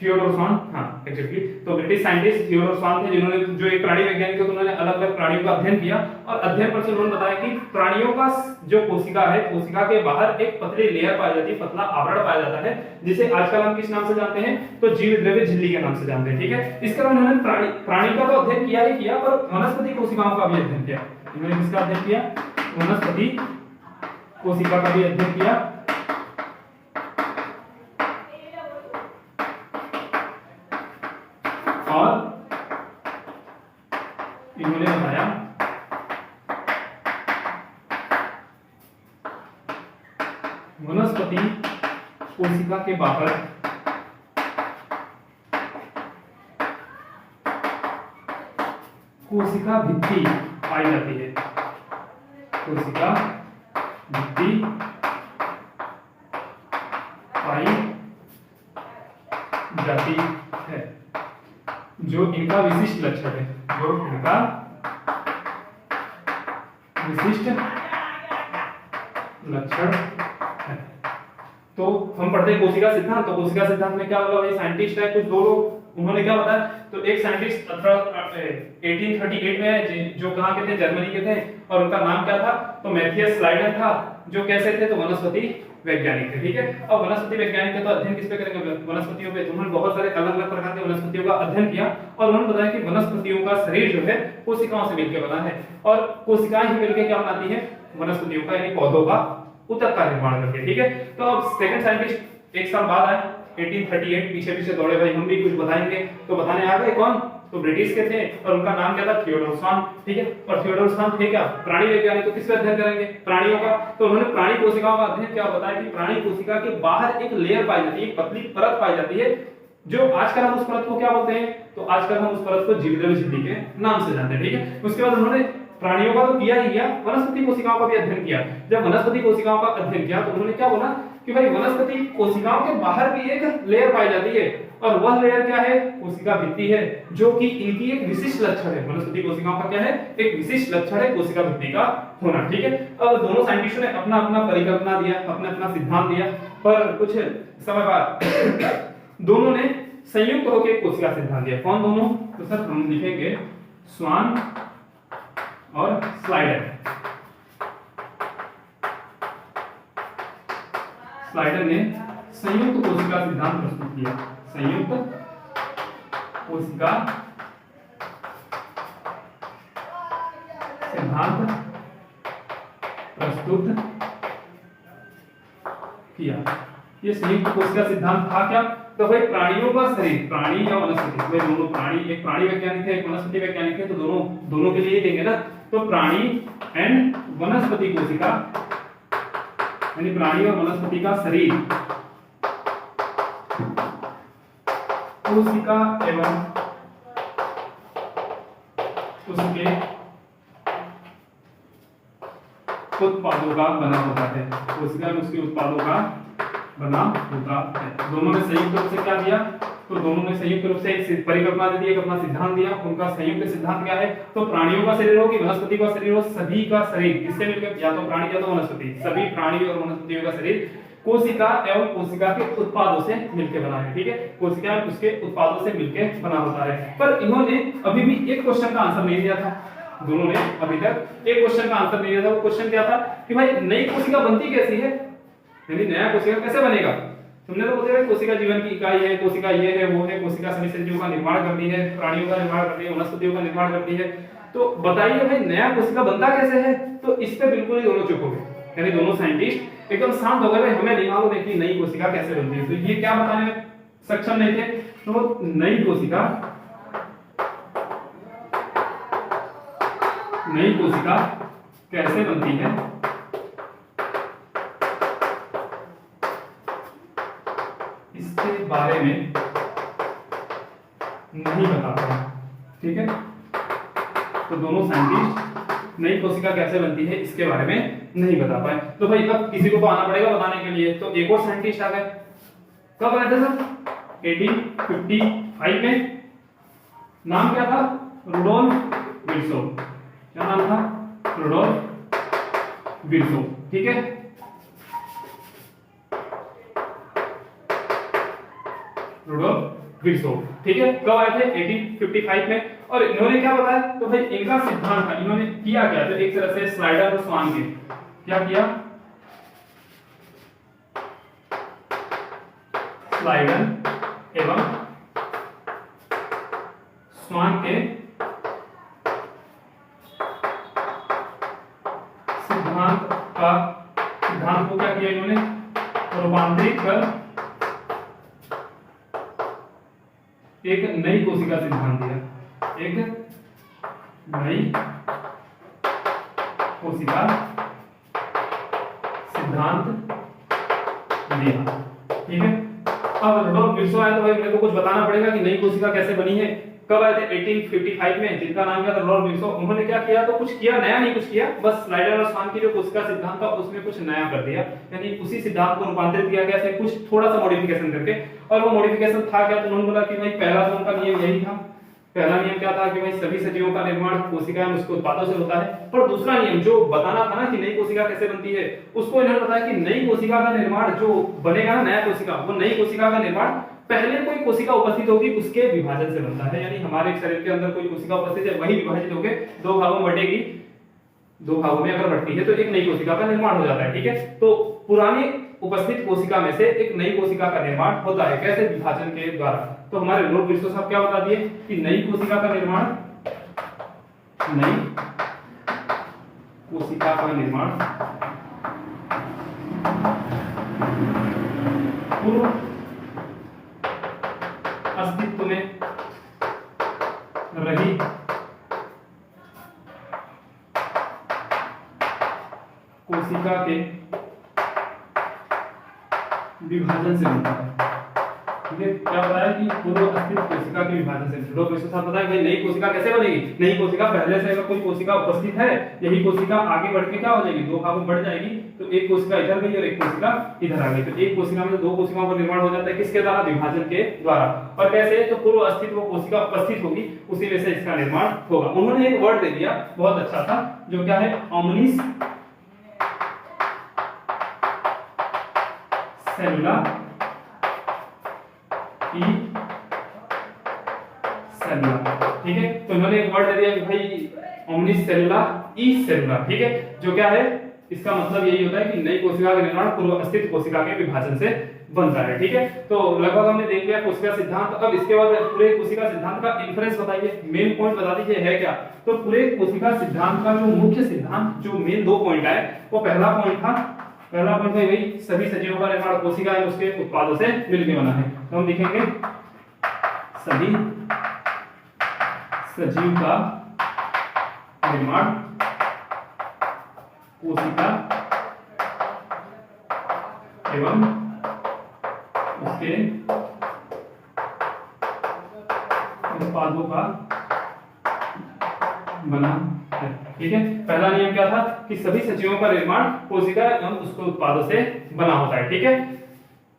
थियोडोर स्वान, हाँ एग्जैक्टली। तो ब्रिटिश साइंटिस्ट थियोडोर स्वान थे, जिन्होंने जो एक प्राणी वैज्ञानिक थे, तो उन्होंने अलग अलग प्राणियों का अध्ययन किया और अध्ययन पर से उन्होंने बताया कि प्राणियों का जो कोशिका है, कोशिका के बाहर एक पतली लेयर पाई जाती है, पतला आवरण पाया जाता है, जिसे आजकल हम किस नाम से जानते हैं? तो जीव द्रव्य झिल्ली के नाम से जानते हैं, ठीक है। इसके अलावा उन्होंने प्राणी का तो अध्ययन किया ही किया, पर वनस्पति कोशिकाओं का भी अध्ययन किया। इन्होंने किसका अध्ययन किया? वनस्पति कोशिका का भी अध्ययन किया और इन्होंने बताया वनस्पति कोशिका के बाहर कोशिका भित्ति पाई जाती है, कोशिका भित्ति पाई जाती है, जो इनका विशिष्ट लक्षण है, जो इनका विशिष्ट लक्षण है। तो हम पढ़ते हैं कोशिका सिद्धांत। तो कोशिका सिद्धांत में क्या होगा भाई? साइंटिस्ट है कुछ दो लोग, उन्होंने क्या बताया? तो एक साइंटिस्ट 1838 में जो कहाँ के थे? जर्मनी के थे, और उनका नाम क्या था? तो मैथियस स्लाइडर था, जो कैसे थे, तो वनस्पति वैज्ञानिक थे। ठीक है, अब वनस्पति वैज्ञानिक थे तो अध्ययन किस पे करेंगे, वनस्पतियों पे। तो उन्होंने बहुत सारे अलग अलग प्रकार के वनस्पतियों का अध्ययन किया और उन्होंने बताया कि वनस्पतियों का शरीर जो है कोशिकाओं से मिलकर बना है और कोशिकाएं ही मिलकर क्या बनाती है, वनस्पतियों का यानी पौधों का ऊतक का निर्माण करके। ठीक है, तो अब सेकंड साइंटिस्ट एक साल बाद आए 1838, पीछे पीछे दौड़े भाई, हम भी कुछ बताएंगे। तो बताने आ गए कौन, तो ब्रिटिश के थे और उनका नाम क्या था, थियोडोर स्वान। ठीक है, और थियोडोर स्वान थे क्या, प्राणी वैज्ञानिक। तो किसका अध्ययन करेंगे, प्राणियों का। तो उन्होंने प्राणी कोशिकाओं का अध्ययन किया, बताया कि प्राणी कोशिका के बाहर एक लेयर पाई जाती है, एक पतली परत पाई जाती है, जो आजकल हम उस परत को क्या बोलते हैं, तो आजकल हम उस परत को जीवद्रव्य झिल्ली के नाम से जानते हैं। ठीक है, उसके बाद उन्होंने प्राणियों का तो किया ही किया, वनस्पति कोशिकाओं का भी अध्ययन किया। जब वनस्पति कोशिकाओं का अध्ययन किया तो उन्होंने क्या बोला कि भाई वनस्पति कोशिकाओं के बाहर भी एक लेयर पाई जाती है और वह लेयर क्या है, कोशिका भित्ति है, जो कि इनकी एक विशिष्ट लक्षण है। वनस्पति कोशिकाओं का क्या है, एक विशिष्ट लक्षण है कोशिका भित्ति का होना। ठीक है, अब दोनों साइंटिस्टों ने अपना अपना परिकल्पना दिया, अपना अपना सिद्धांत दिया, पर कुछ समय बाद दोनों ने संयुक्त होकर कोशिका सिद्धांत दिया। कौन दोनों, तो सर हम लिखेंगे स्वान और स्लाइडर। स्लाइडर ने संयुक्त कोशिका सिद्धांत प्रस्तुत किया, संयुक्त कोशिका सिद्धांत प्रस्तुत किया। ये संयुक्त कोशिका सिद्धांत था क्या, तो भाई प्राणियों का शरीर, प्राणी या वनस्पति, वे दोनों प्राणी, एक प्राणी वैज्ञानिक थे, एक वनस्पति वैज्ञानिक थे, तो दोनों के लिए ही देंगे ना। तो प्राणी एंड वनस्पति कोशिका, यानी प्राणी और वनस्पति का शरीर, कोशिका एवं उसके उत्पादों का बना होता है, कोशिका एवं उसके उत्पादों का बना होता है। दोनों ने संयुक्त रूप से क्या दिया, तो दोनों ने संयुक्त रूप से एक परिकल्पना दे दी, एक अपना सिद्धांत दिया। उनका संयुक्त सिद्धांत क्या है, तो प्राणियों का शरीर हो कि वनस्पति का शरीर हो, सभी का शरीर किससे मिलकर, या तो प्राणी या तो वनस्पति, सभी प्राणी और वनस्पतियों का शरीर कोशिका एवं कोशिका के उत्पादों से मिलकर बना है। ठीक है, कोशिका एवं उसके उत्पादों से मिलकर बना होता है। पर इन्होंने अभी भी एक क्वेश्चन का आंसर नहीं दिया था, दोनों ने अभी तक एक क्वेश्चन का आंसर नहीं दिया था। वो क्वेश्चन क्या था कि भाई नई कोशिका बनती कैसी है, यानी नया कोशिका कैसे बनेगा। तुमने तो बोलते हैं कोशिका जीवन की इकाई है, कोशिका ये है वो है, कोशिका सभी सजीवों का निर्माण करती है, प्राणियों का निर्माण करती है, वनस्पतियों का निर्माण करती है, तो बताइए भाई नया कोशिका बनता कैसे है। तो इस पे बिल्कुल ही दोनों चुप हो गए, यानी दोनों साइंटिस्ट एकदम शांत हो गए, भाई हमें नहीं मालूम है कि नई कोशिका कैसे बनती है। तो ये क्या बताने में सक्षम नहीं थे, तो नई कोशिका कैसे बनती है इसके बारे में नहीं बता पाए। ठीक है, तो दोनों साइंटिस्ट नई कोशिका कैसे बनती है इसके बारे में नहीं बता पाए। तो भाई अब किसी को तो आना पड़ेगा बताने के लिए, तो एक और साइंटिस्ट आ गए। कब आए थे सर, 1855 में। नाम क्या था, रुडोल्फ विर्सो। क्या नाम था, रुडोल्फ विर्सो। ठीक है, रुडोल्फ विर्सो। ठीक है, कब आए थे, 1855 में। और इन्होंने क्या बताया, तो भाई इनका सिद्धांत था, इन्होंने किया क्या, तो एक तरह से स्लाइडर और स्वान के क्या किया, स्लाइडर एवं स्वान के सिद्धांत को क्या किया इन्होंने, रूपांतरित कर एक नई कोशिका सिद्धांत दिया, एक नई कोशिका सिद्धांत दिया। ठीक है, अब रुडोल्फ विर्सो आए तो भाई मेरे को कुछ बताना पड़ेगा कि नई कोशिका कैसे बनी है। कब आए थे, 1855 में, जिनका नाम क्या था, रुडोल्फ विर्सो। उन्होंने क्या किया, तो कुछ किया नया नहीं, कुछ किया, बस स्लाइडर और स्वान की जो कोशिका सिद्धांत था उसमें कुछ नया कर दिया, यानी उसी सिद्धांत को रूपांतरित किया गया, कुछ थोड़ा सा मॉडिफिकेशन करके। और वो मॉडिफिकेशन था क्या, तो उन्होंने बोला कि भाई पहला तो उनका नियम यही था, पहला नियम क्या था कि भाई सभी सजीवों का निर्माण कोशिका में उसके उत्पादों से होता है। पर दूसरा नियम जो बताना था ना कि नई कोशिका कैसे बनती है, उसको इन्होंने बताया कि नई कोशिका का निर्माण जो बनेगा ना, नया कोशिका, वो नई कोशिका का निर्माण पहले कोई कोशिका उपस्थित होगी उसके विभाजन से बनता है। यानी हमारे शरीर के अंदर कोई कोशिका उपस्थित है, वही विभाजित होकर दो भागों में बटेगी, दो भागों में अगर बढ़ती है तो एक नई कोशिका का निर्माण हो जाता है। ठीक है, तो पुरानी उपस्थित कोशिका में से एक नई कोशिका का निर्माण होता है, कैसे? विभाजन के द्वारा। तो हमारे लोग विश्व साहब क्या बता दिए कि नई कोशिका का निर्माण, नई कोशिका का निर्माण पूर्व अस्तित्व में रही कोशिका के विभाजन से बनता है। ठीक है, क्या बताया कि पूर्व अस्तित्व कोशिका के विभाजन से। लोग इसके साथ बताया कि नई कोशिका कैसे बनेगी? नई कोशिका पहले से अगर कोई कोशिका उपस्थित है, यही कोशिका आगे बढ़ के क्या हो जाएगी? दो भागों में बढ़ जाएगी। तो एक कोशिका इधर गई और एक कोशिका इधर आ गई, तो एक कोशिका में दो कोशिकाओं का निर्माण हो जाता है, किसके द्वारा? विभाजन के द्वारा। और कैसे? तो पूर्व अस्तित्व कोशिका उपस्थित होगी, उसी में से इसका निर्माण होगा। उन्होंने एक वर्ड दे दिया बहुत अच्छा था, जो क्या है? ओमनिस सेलुला ई सेलुला। ठीक है, तो इन्होंने एक वर्ड दे दिया कि भाई ओमनिस सेलुला ई सेलुला। ठीक है, जो क्या है? इसका मतलब यही होता है कि नई कोशिका का निर्माण पूर्व अस्तित्व कोशिका के विभाजन से बनता है। ठीक है, तो लगभग हमने देख लिया कोशिका सिद्धांत। अब इसके बाद पूरे कोशिका सिद्धांत का इन्फ्रेंस बताइए, मेन पॉइंट बता दीजिए है क्या। तो पूरे कोशिका सिद्धांत का जो मुख्य सिद्धांत, जो मेन दो पॉइंट है, वो पहला पॉइंट था, पहला पॉइंट है वही सभी सजीवों का निर्माण कोशिका है उसके उत्पादों से मिलकर बना है। तो हम लिखेंगे सभी सजीव का निर्माण कोशिका एवं उसके उत्पादों का बना है। ठीक है, पहला नियम क्या था कि सभी सजीवों का निर्माण कोशिका एवं उसके उत्पादों से बना होता है। ठीक है,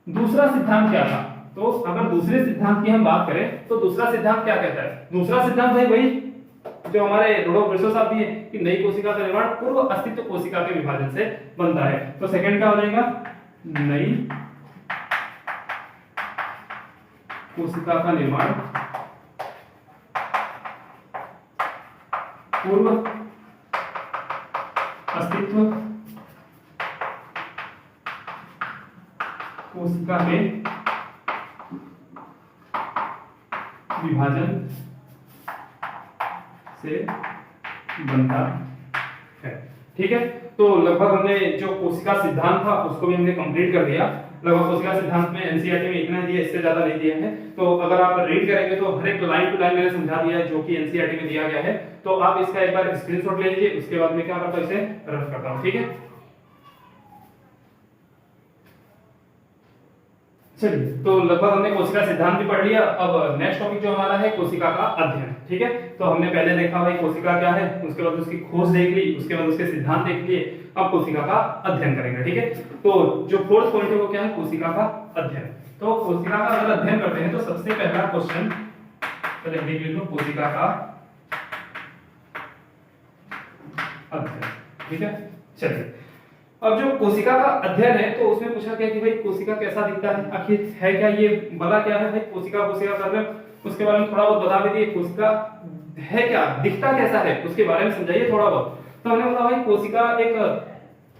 दूसरा सिद्धांत क्या था? तो अगर दूसरे सिद्धांत की हम बात करें तो दूसरा सिद्धांत क्या कहता है? दूसरा सिद्धांत है वही जो हमारे रुडोल्फ विर्सो साहब दिए कि नई कोशिका का निर्माण पूर्व अस्तित्व कोशिका के विभाजन से बनता है। तो सेकंड क्या हो जाएगा? नई कोशिका का निर्माण पूर्व अस्तित्व कोशिका के विभाजन से बनता है। ठीक है, तो लगभग हमने जो कोशिका सिद्धांत था उसको भी हमने कंप्लीट कर दिया। लगभग कोशिका सिद्धांत में एनसीईआरटी में इतना दिया, इससे ज्यादा नहीं दिया है। तो अगर आप रीड करेंगे तो हर एक लाइन टू लाइन मैंने समझा दिया है जो कि एनसीईआरटी में दिया गया है। तो आप इसका एक बार स्क्रीनशॉट ले लीजिए, उसके बाद में क्या करता हूं, इसे रफ करता हूं। ठीक है, चलिए, तो लगभग हमने कोशिका सिद्धांत भी पढ़ लिया। अब नेक्स्ट टॉपिक जो हमारा है कोशिका का अध्ययन। ठीक है, तो हमने पहले देखा भाई कोशिका क्या है, उसके बाद उसकी खोज देख ली, उसके बाद उसके सिद्धांत देख लिए। अब कोशिका का अध्ययन करेंगे। ठीक है, तो जो फोर्थ पॉइंट है वो क्या है? कोशिका का अध्ययन। तो कोशिका का अगर अध्ययन करते हैं तो सबसे पहला क्वेश्चन पहले देख लीजिए, कोशिका का अध्ययन। ठीक है, चलिए, अब जो कोशिका का अध्ययन है तो उसमें पूछा गया कि भाई कोशिका कैसा दिखता है, आखिर है क्या, ये बड़ा क्या है भाई? कोशिका कोशिका कर रहे हैं, उसके बारे में थोड़ा बहुत बता भी दिए। कोशिका है क्या, दिखता कैसा है, उसके बारे में समझाइए थोड़ा बहुत। तो हमने बोला भाई कोशिका एक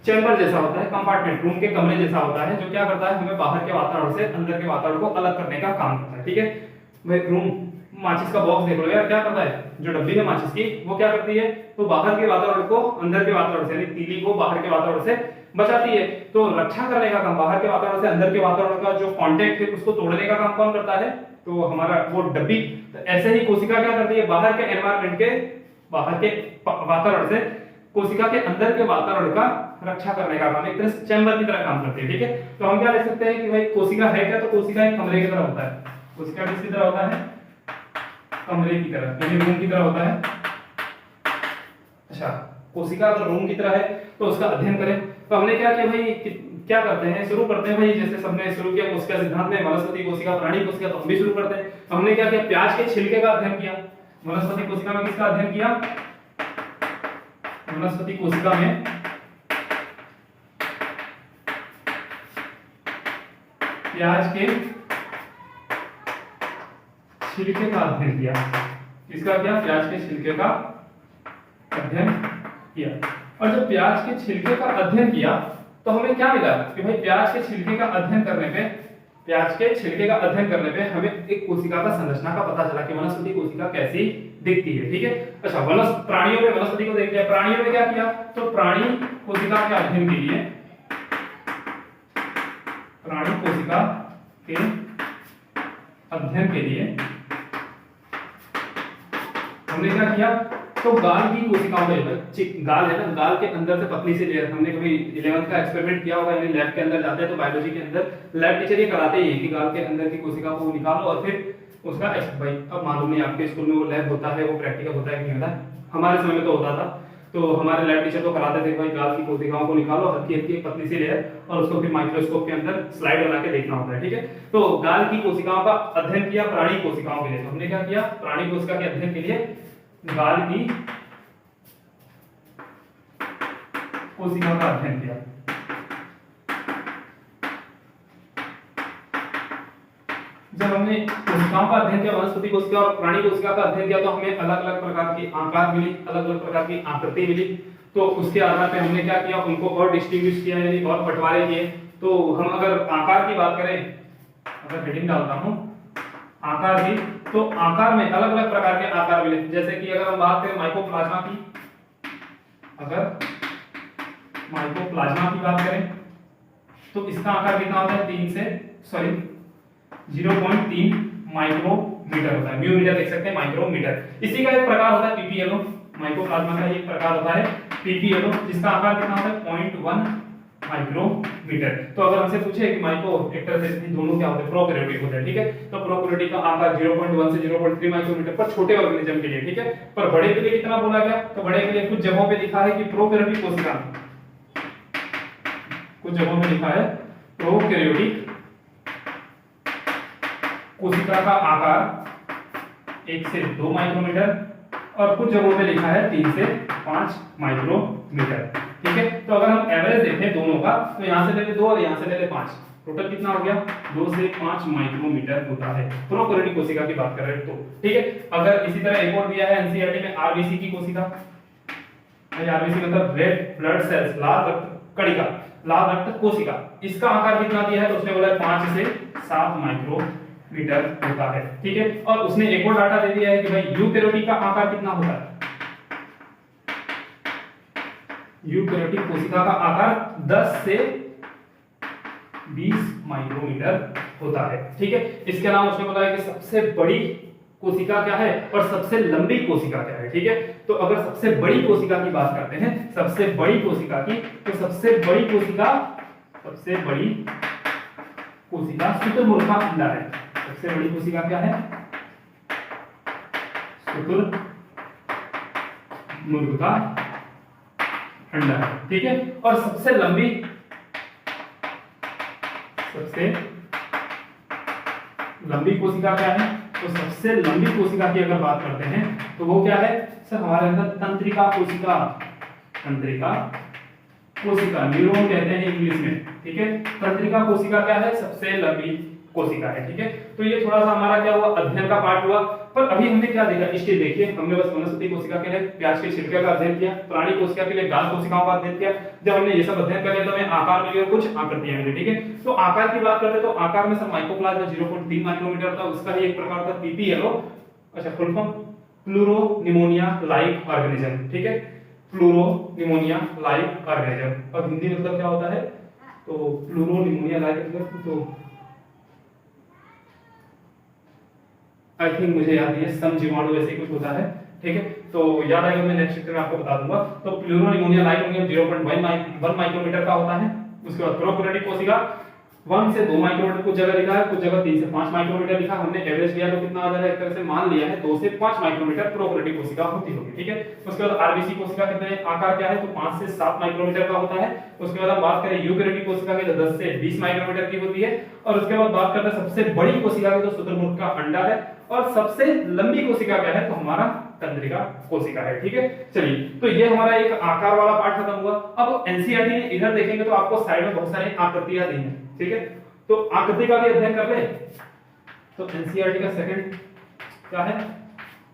चैम्बर जैसा होता है, कंपार्टमेंट, रूम के कमरे जैसा होता है, जो क्या करता है? हमें बाहर के वातावरण से अंदर के वातावरण को अलग करने का काम करता है। ठीक है भाई, रूम माचिस का बॉक्स देख लो यार, क्या करता है? जो डब्बी है माचिस की, वो क्या करती है? तो बाहर के वातावरण को अंदर के वातावरण से, यानी तीली को बाहर के वातावरण से बचाती है। तो रक्षा करने का काम, बाहर के वातावरण से अंदर के वातावरण का जो कांटेक्ट है उसको तोड़ने का काम कौन करता है? तो हमारा वो डब्बी। तो ऐसे ही कोशिका क्या करती है? बाहर के एनवायरनमेंट के, बाहर के वातावरण से कोशिका के अंदर के वातावरण का रक्षा करने का काम, एक तरह से चैम्बर की तरह काम करती है। ठीक है, तो हम क्या लिख सकते हैं कि भाई कोशिका है क्या? तो कोशिका एक कमरे की तरह होता है। कोशिका किसकी तरह होता है? कमरे की तरह, यानी रूम की तरह होता है। अच्छा, कोशिका अगर रूम की तरह है तो उसका अध्ययन करें। तो हमने क्या किया भाई, क्या करते हैं, शुरू करते हैं भाई, जैसे सबने शुरू किया कोशिका सिद्धांत में, वनस्पति कोशिका, प्राणी कोशिका, तो हम भी शुरू करते हैं। तो हमने क्या किया? प्याज के छिलके का अध्ययन किया। वनस्पति कोशिका में किसका अध्ययन किया? वनस्पति कोशिका में प्याज के छिलके का अध्ययन किया। किसका किया? प्याज के छिलके का अध्ययन किया। और जब प्याज के छिलके का अध्ययन किया तो हमें क्या मिला कि भाई प्याज के छिलके का अध्ययन करने पे हमें एक कोशिका का संरचना का पता चला कि वनस्पति कोशिका कैसी दिखती है। ठीक है, अच्छा प्राणियों में वनस्पति को देख लिया, प्राणियों में क्या किया, तो प्राणी कोशिका के अध्ययन के लिए हमने क्या किया, तो गाल की कोशिकाओं पे, गाल है ना, गाल के अंदर से पतली सी लेयर, हमने कभी 11th का एक्सपेरिमेंट किया होगा, यानी लैब के अंदर जाते हैं तो बायोलॉजी के अंदर लैब टीचर ये कराते ही है कि गाल के अंदर की कोशिका को निकालो और फिर उसका भाई अब मालूम नहीं आपके स्कूल में वो लैब होता है, वो प्रैक्टिकल होता है कि नहीं होता है, हमारे समय में तो होता था। तो हमारे लैब टीचर तो कराते थे भाई गाल की कोशिकाओं को निकालो, हल्की हल्की पतली सी लेयर, और उसको फिर माइक्रोस्कोप के अंदर स्लाइड बना के देखना होता है। ठीक है, तो गाल की कोशिकाओं का अध्ययन किया प्राणी कोशिकाओं के लिए, तो हमने क्या किया, प्राणी कोशिका के अध्ययन के लिए गाल की कोशिका का अध्ययन किया। जब हमने कोशिकाओं का अध्ययन किया, वनस्पति कोशिका और प्राणी कोशिका का अध्ययन किया, तो हमें अलग अलग प्रकार की आकार मिली, अलग अलग प्रकार की आकृति मिली। तो उसके आधार पे हमने क्या किया, उनको और डिस्टिंग्विश किया, यानी और बंटवारे किए। तो हम अगर आकार की बात करें, अगर हेडिंग डालता हूं आकार की, तो आकार में अलग अलग प्रकार के आकार मिले। जैसे कि अगर हम बात करें माइकोप्लाज्मा की, अगर माइकोप्लाज्मा की बात करें तो इसका आकार कितना होता है, 0.3 माइक्रोमीटर होता है, म्यूमीटर लिख सकते हैं, माइक्रोमीटर। इसी का एक प्रकार होता है पीपीएलओ, माइकोप्लाज्मा का एक प्रकार होता है पीपीएलओ, जिसका आकार कितना होता है 0.1 माइक्रोमीटर। तो अगर हमसे पूछे कि माइक्रो एक तरह से दोनों क्या होते हैं, प्रोकैरियोटिक होते हैं। ठीक है, तो प्रोकैरियोटिक का आकार 0.1 से 0.3 माइक्रोमीटर पर छोटे ऑर्गेनिज्म के लिए। ठीक है, पर बड़े के लिए कितना बोला गया, तो बड़े के लिए कुछ जगहों पे लिखा है कि प्रोकैरियोटिक कोशिका, कुछ जगहों में लिखा है प्रोकैरियोटिक कोशिका का आकार 1 से 2 माइक्रोमीटर, और कुछ जगहों पे लिखा है 3 से 5 माइक्रोमीटर। ठीक है, तो अगर हम एवरेज देखें दोनों का, तो यहां से ले ले 2 और यहां से ले ले 5, टोटल कितना हो गया, 2 से 5 माइक्रोमीटर होता है प्रोकैरियोटिक कोशिका की बात कर रहे हैं तो। ठीक है, अगर इसी तरह एक और दिया है एनसीईआरटी में आरबीसी की कोशिका, आरबीसी मतलब रेड ब्लड सेल्स, लाल रक्त कणिका, लाल रक्त कोशिका, इसका आकार कितना दिया है, तो उसने बोला 5 से 7 माइक्रोमीटर होता है। ठीक है, और उसने एक और डाटा दे दिया है कि भाई यूकैरियोटिक का आकार कितना होता है, यूकैरियोटिक कोशिका का आकार 10 से 20 माइक्रोमीटर होता है। ठीक है, इसके अलावा उसने बोला है कि सबसे बड़ी कोशिका क्या है और सबसे लंबी कोशिका क्या है। ठीक है, तो अगर सबसे बड़ी कोशिका की बात करते हैं, सबसे बड़ी कोशिका की, तो सबसे बड़ी कोशिका शुतुरमुर्ग का अंडा है। सबसे बड़ी कोशिका क्या है, शुतुरमुर्ग का अंडा है। ठीक है, और सबसे लंबी कोशिका क्या है, तो सबसे लंबी कोशिका की अगर बात करते हैं तो वो क्या है सर, हमारे अंदर तंत्रिका कोशिका, न्यूरॉन कहते हैं इंग्लिश में। ठीक है, तंत्रिका कोशिका क्या है, सबसे लंबी कोशिका है। ठीक है, तो ये थोड़ा सा हमारा क्या हुआ, अध्ययन का पार्ट हुआ। पर अभी हमने क्या देखा, स्टेज देखिए, हमने बस वनस्पति कोशिका के लिए प्याज के छिलके का अध्ययन किया, प्राणी कोशिका के लिए गाल कोशिकाओं का अध्ययन किया। जब हमने ये सब अध्ययन कर लिया तो हमें आकार मिले और कुछ आकृतियां मिली। ठीक है, तो आकार की बात करते हैं तो आकार में सब माइकोप्लाज्मा 0.3 माइक्रोमीटर था, उसका ही एक प्रकार था पीपीएलओ। अच्छा, full form pleuropneumonia like organism. ठीक है, प्लूरोनिमोनिया लाइक ऑर्गेनिज्म, और हिंदी मतलब क्या होता है, तो प्लूरोनिमोनिया लाइक मतलब, तो आई थिंक मुझे याद है सम जीवाणु ऐसे कुछ होता है। ठीक है, तो याद आएगा, मैं नेक्स्ट लेक्चर में आपको बता दूंगा। तो प्लूरोनिमोनिया लाइक ऑर्गेनिज्म 0.1 माइक्रोमीटर का होता है। उसके बाद प्रोकैरियोटिक कोशिका 1 से 2 माइक्रोमीटर कुछ जगह लिखा है, कुछ जगह 3 से 5 माइक्रोमीटर लिखा। हमने एवरेज लिया तो कितना आ जाएगा, एक तरह से मान लिया है 2 से 5 माइक्रोमीटर प्रोकैरियोटिक कोशिका होती होगी। ठीक है, उसके बाद आरबीसी कोशिका कितने आकार क्या है, तो 5 से 7 माइक्रोमीटर का होता है। उसके बाद हम बात करें यूकैरियोटिक कोशिका की, तो 10 से 20 माइक्रोमीटर की होती है। और उसके बाद बात करते हैं सबसे बड़ी कोशिका की, तो शुतुरमुर्ग का अंडा है। और सबसे लंबी कोशिका क्या है, तो हमारा तंत्रिका कोशिका है। ठीक है, चलिए, तो ये हमारा एक आकार वाला पार्ट खत्म हुआ। अब एनसीईआरटी में इधर देखेंगे तो आपको साइड में बहुत सारी आकृतियां दी हैं। ठीक है, तो आकृति का भी अध्ययन कर ले। तो एनसीईआरटी का सेकंड क्या है,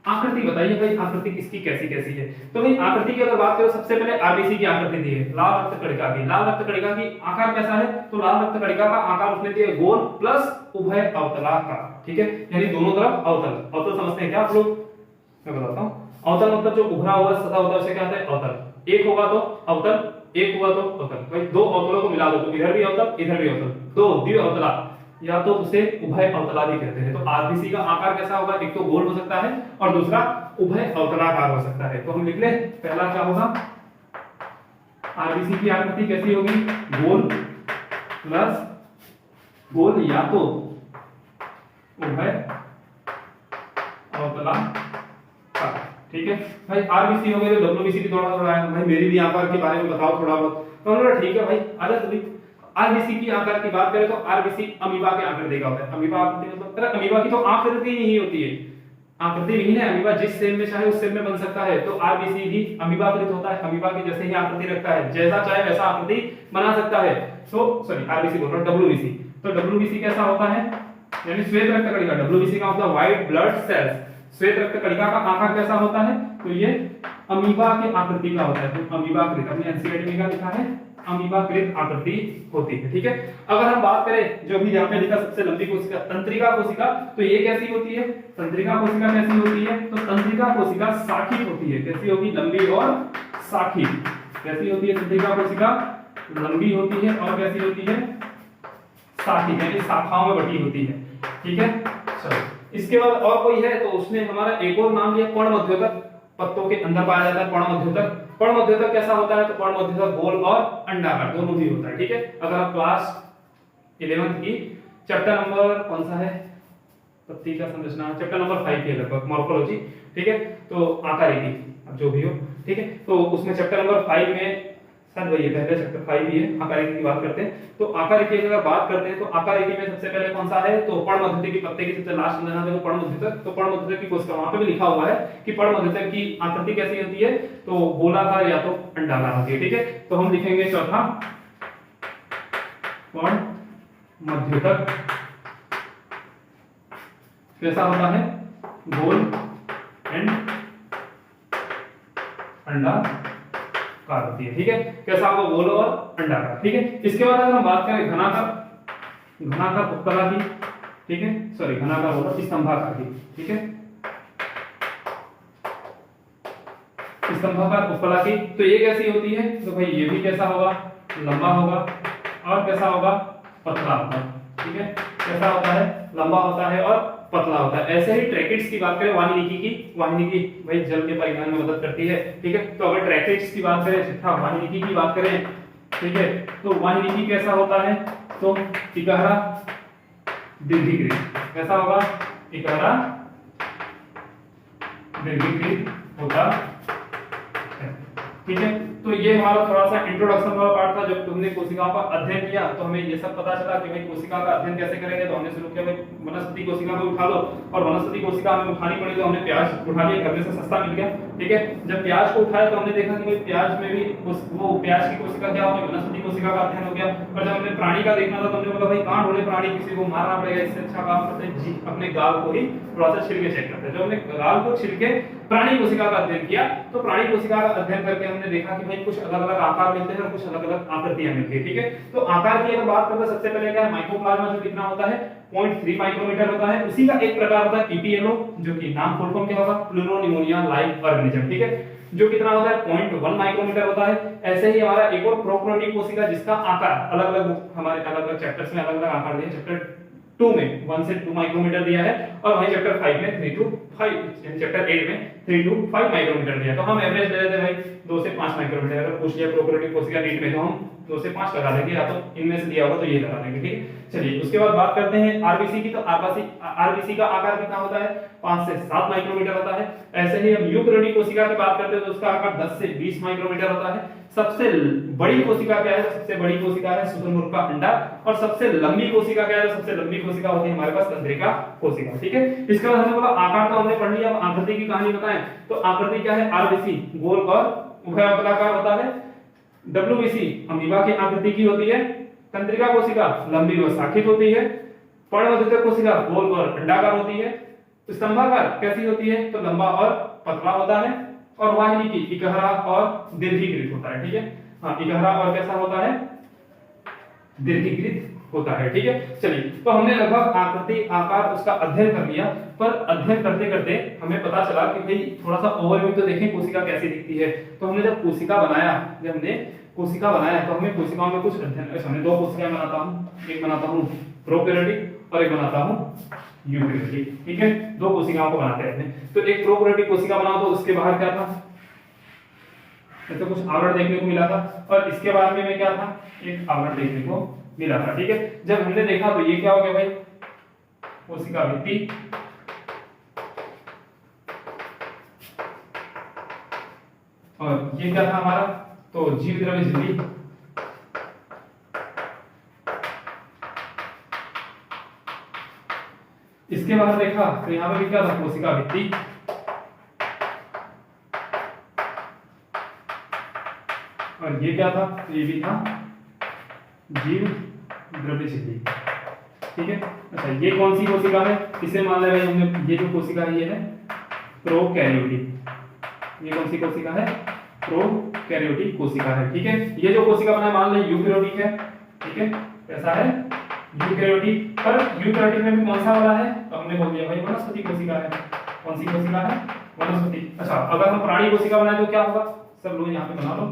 आकृति बताइए भाई, आकृति किसकी कैसी कैसी है। तो भाई आकृति की अगर बात करो, सबसे पहले आरबीसी की आकृति दी है, लाल रक्त कणिका की। लाल रक्त कणिका की आकार कैसा है, तो लाल रक्त कणिका का आकार उसने दिया गोल प्लस उभय अवतलाकार, ठीक है, यानी दोनों तरफ अवतल। अवतल समझते हैं क्या आप लोग, मैं बताता हूं। अवतल मतलब जो उभरा हुआ सतह होता है उसे क्या कहते हैं, अवतल। एक होगा तो अवतल, एक हुआ तो अवतल। भाई दो अवतलों को मिला दो तो इधर भी अवतल इधर भी अवतल, दो द्वि अवतला या तो उसे उभय अवतला भी कहते हैं। तो आरबीसी का आकार कैसा होगा, एक तो गोल हो सकता है और दूसरा उभय अवतलाकार हो सकता है। तो हम लिख ले, पहला क्या होगा, आरबीसी की आकृति कैसी होगी, गोल प्लस गोल या तो उभय अवतलाकार, ठीक है। भाई आरबीसी हो गई तो डब्ल्यूबीसी भी थोड़ा थोड़ा है। भाई मेरी भी आकार के बारे में बताओ थोड़ा बहुत। तो ठीक है भाई, आजा तुम। आरबीसी की आकार की बात करें तो आरबीसी अमीबा के आकृति का होता है। अमीबा आकृति मतलब अमीबा की तो आकृति नहीं होती है, आकृति नहीं है। अमीबा जिस सेल में चाहे उस सेल में बन सकता है, तो आरबीसी भी अमीबाकृत होता है। अमीबा के जैसे ही आकृति रखता है, जैसा चाहे वैसा आकृति बना सकता है। तो सॉरी आरबीसी बोल रहा हूं, डब्ल्यूबीसी। तो डब्ल्यूबीसी कैसा होता है, यानी श्वेत रक्त कणिका। डब्ल्यूबीसी का मतलब व्हाइट ब्लड सेल्स। श्वेत रक्त कणिका का आकार कैसा होता है, तो ये अमीबा के आकृति का होता है। तो अमीबाकृत, अपने एनसीईआरटी में क्या लिखा है, अमीबाकृत आकृति होती है, ठीक है। अगर हम बात करें जो भी यहाँ पे लिखा सबसे लंबी कोशिका तंत्रिका कोशिका, तो ये कैसी होती है, तंत्रिका कोशिका कैसी होती है, तो तंत्रिका कोशिका शाखित होती है। कैसी होगी, लंबी और शाखित। कैसी होती है तंत्रिका कोशिका, लंबी होती है और कैसी होती है, शाखित, यानी शाखाओं में बटी होती है, ठीक है। चलो इसके बाद और कोई है, तो उसने हमारा एक और नाम लिया पर्णमध्योतक। पत्तों के अंदर पाया जाता है पर्णमध्योतक। पर्णमध्योतक कैसा होता है, तो पर्णमध्योतक गोल और अंडाकार दोनों भी होता है, ठीक है। अगर आप क्लास 11th की चैप्टर नंबर कौन सा है, पत्ती का संरचना, चैप्टर नंबर 5 के लगभग मॉर्फोलॉजी, ठीक है। तो आकारिकी, अब जो भी हो, ठीक है। तो उसमें चैप्टर नंबर 5 में शायद वही है, पहले चैप्टर 5 ही है, आकारिकी की बात करते हैं। तो आकारिकी की अगर बात करते हैं तो आकारिकी में सबसे पहले कौन सा है, तो पर्णमध्योतक की पत्ते की सबसे लास्ट संरचना देखो पर्णमध्योतक। तो पर्णमध्योतक की कोशिका, वहां पे भी लिखा हुआ है कि पर्णमध्योतक की आकृति कैसी होती है, तो गोलाकार या तो अंडाकार होती है, ठीक है। तो हम लिखेंगे चौथा, पर्णमध्योतक कैसा होता है, गोल एंड अंडाकार होती है, ठीक है। कैसा होगा, गोल और अंडाकार, ठीक है। इसके बाद अगर हम बात करें घनाकार, घनाकार उपकला की, ठीक है, सॉरी घनाकार होगा स्तंभाकार की, ठीक है, स्तंभाकार उपकला की। तो ये कैसी होती है, तो भाई ये भी कैसा होगा, लंबा होगा और कैसा होगा, पतला होगा, ठीक है। कैसा होता है, लंबा होता है और पतला होता है। ऐसे ही ट्रैकिड्स की बात करें, वाहिनिकी भाई जल के परिवहन में मदद करती है, ठीक है। तो अगर ट्रैकिड्स की बात करें, छठा वाहिनिकी की बात करें, ठीक है, तो वाहिनिकी कैसा होता है, तो इकहरा दीर्घीकृत। कैसा होगा, इकहरा दीर्घीकृत होता है, ठीक है। तो ये हमारा थोड़ा सा इंट्रोडक्शन वाला पार्ट था। जब तुमने कोशिकाओं का अध्ययन किया तो हमें ये सब पता चला कि भाई कोशिका का अध्ययन कैसे करेंगे। तो हमने शुरू किया भाई वनस्पति कोशिका को उठा लो, और वनस्पति कोशिका हमें उठानी पड़ी तो हमने प्याज उठा लिया, घर में से सस्ता मिल गया, ठीक है। जब प्याज को उठाया तो हमने देखा कि भाई प्याज में भी वो प्याज की कोशिका क्या होगी, वनस्पति कोशिका का अध्ययन हो गया। और जब हमने प्राणी का देखना था तो हमने बोला भाई कहां ढूंढे प्राणी, किसी को मारना पड़ेगा, इससे अच्छा काम करते हैं जी अपने गाल को ही थोड़ा सा छिलके चेक करते हैं। जब हमने गाल को छिलके प्राणी कोशिका का अध्ययन किया तो प्राणी कोशिका का अध्ययन करके हमने देखा कि भाई कुछ अलग अलग आकार मिलते हैं और कुछ अलग अलग आकृतियां मिलती है, ठीक है। तो आकार की अगर बात करते हैं, सबसे पहले क्या है, माइक्रोप्लाज्मा जो कितना होता है, 0.3 माइक्रोमीटर होता है। उसी का एक प्रकार होता है पीपीएलओ, जो कि नाम फुल फॉर्म क्या होगा, प्लूरोनिमोनिया लाइक ऑर्गेनिज्म, ठीक है, जो कितना होता है 0.1 माइक्रोमीटर होता है। ऐसे ही हमारा एक और प्रोकैरियोटिक कोशिका जिसका आकार अलग अलग हमारे अलग अलग चैप्टर्स में अलग अलग आकार दिए। चैप्टर 2 में 1 से 2 माइक्रोमीटर दिया है और वहीं चैप्टर 5 में 3 to 5, चैप्टर 8 में 3 to 5 माइक्रोमीटर दिया है। तो हम एवरेज ले लेते हैं भाई 2 से 5 माइक्रोमीटर। अगर पूछ लिया प्रोकैरियोटिक कोशिका नीट में तो हम 2 से 5 लगा देंगे, या तो इनमें से दिया होगा तो ये लगा देंगे, ठीक है। चलिए उसके बाद बात करते हैं आरबीसी की। तो आरबीसी का आकार कितना होता है, 5 से 7 माइक्रोमीटर होता है। ऐसे ही हम यूकैरियोटिक कोशिका की बात करते हैं तो उसका आकार 10 से 20 माइक्रोमीटर होता है। सबसे बड़ी कोशिका क्या है, सबसे बड़ी कोशिका है शुतुरमुर्ग का अंडा। और सबसे लंबी कोशिका क्या है, सबसे लंबी कोशिका होती है हमारे पास तंत्रिका कोशिका, ठीक है। इसके बाद हमने बोला आकार तो हमने पढ़ लिया, अब आकृति की कहानी बताएं। तो आकृति क्या है, आरबीसी गोल और उभयआकार होता है। डब्ल्यूबीसी अमीबा की आकृति की होती है। तंत्रिका कोशिका लंबी और शाखित होती है। पर्णमध्योतक कोशिका गोल और अंडाकार होती है। स्तंभाकार कैसी होती है, तो लंबा और पतला होता है, और वाहिनी की इकहरा और दीर्घीकृत होता है, ठीक है। हाँ, इकहरा और कैसा होता है, दीर्घीकृत होता है, ठीक है। चलिए, तो हमने लगभग आकृति आकार उसका अध्ययन कर लिया, पर अध्ययन करते करते हमें पता चला कि भाई थोड़ा सा ओवरव्यू तो देखें कोशिका कैसी दिखती है। तो हमने जब कोशिका बनाया तो हमें कोशिकाओं में कुछ अध्ययन, हमने दो कोशिकाएं बनाता हूँ, एक बनाता हूँ प्रोकैरियोटिक और एक बनाता हूँ यूकैरियोटिक, ठीक है। दो कोशिकाओं को बनाते हैं। तो एक प्रोकैरियोटिक कोशिका बनाओ तो उसके बाहर क्या था, तो कुछ आवरण देखने को मिला था, और इसके बारे में क्या था, एक आवरण देखने को मिला था, ठीक है। जब हमने देखा तो ये क्या हो गया भाई, कोशिका भित्ति, और ये क्या था हमारा, तो जीव द्रव्य झिल्ली, इसके बाहर देखा तो यहाँ पे भी क्या था, कोशिका भित्ति, और ये क्या था, ये भी था जीव द्रव्य झिल्ली, ठीक है। अच्छा, ये कौन सी कोशिका है, इसे मान लें भाई हमने, ये जो कोशिका है ये है प्रोकैरियोटिक, ये कौन सी कोशिका है, प्रोकैरियोटिक कोशिका है, ठीक है। ये जो कोशिका बनाए मान लें यूकैरियोटिक है, ठीक है, कैसा है, यूकैरियोटिक। पर यूकैरियोटिक में भी कौन सा वाला है, तो हमने बोल दिया भाई वनस्पति कोशिका है। कौन सी कोशिका है, वनस्पति। अच्छा, अगर हम प्राणी कोशिका बनाए तो क्या होगा, सब लोग यहाँ पे बना लो,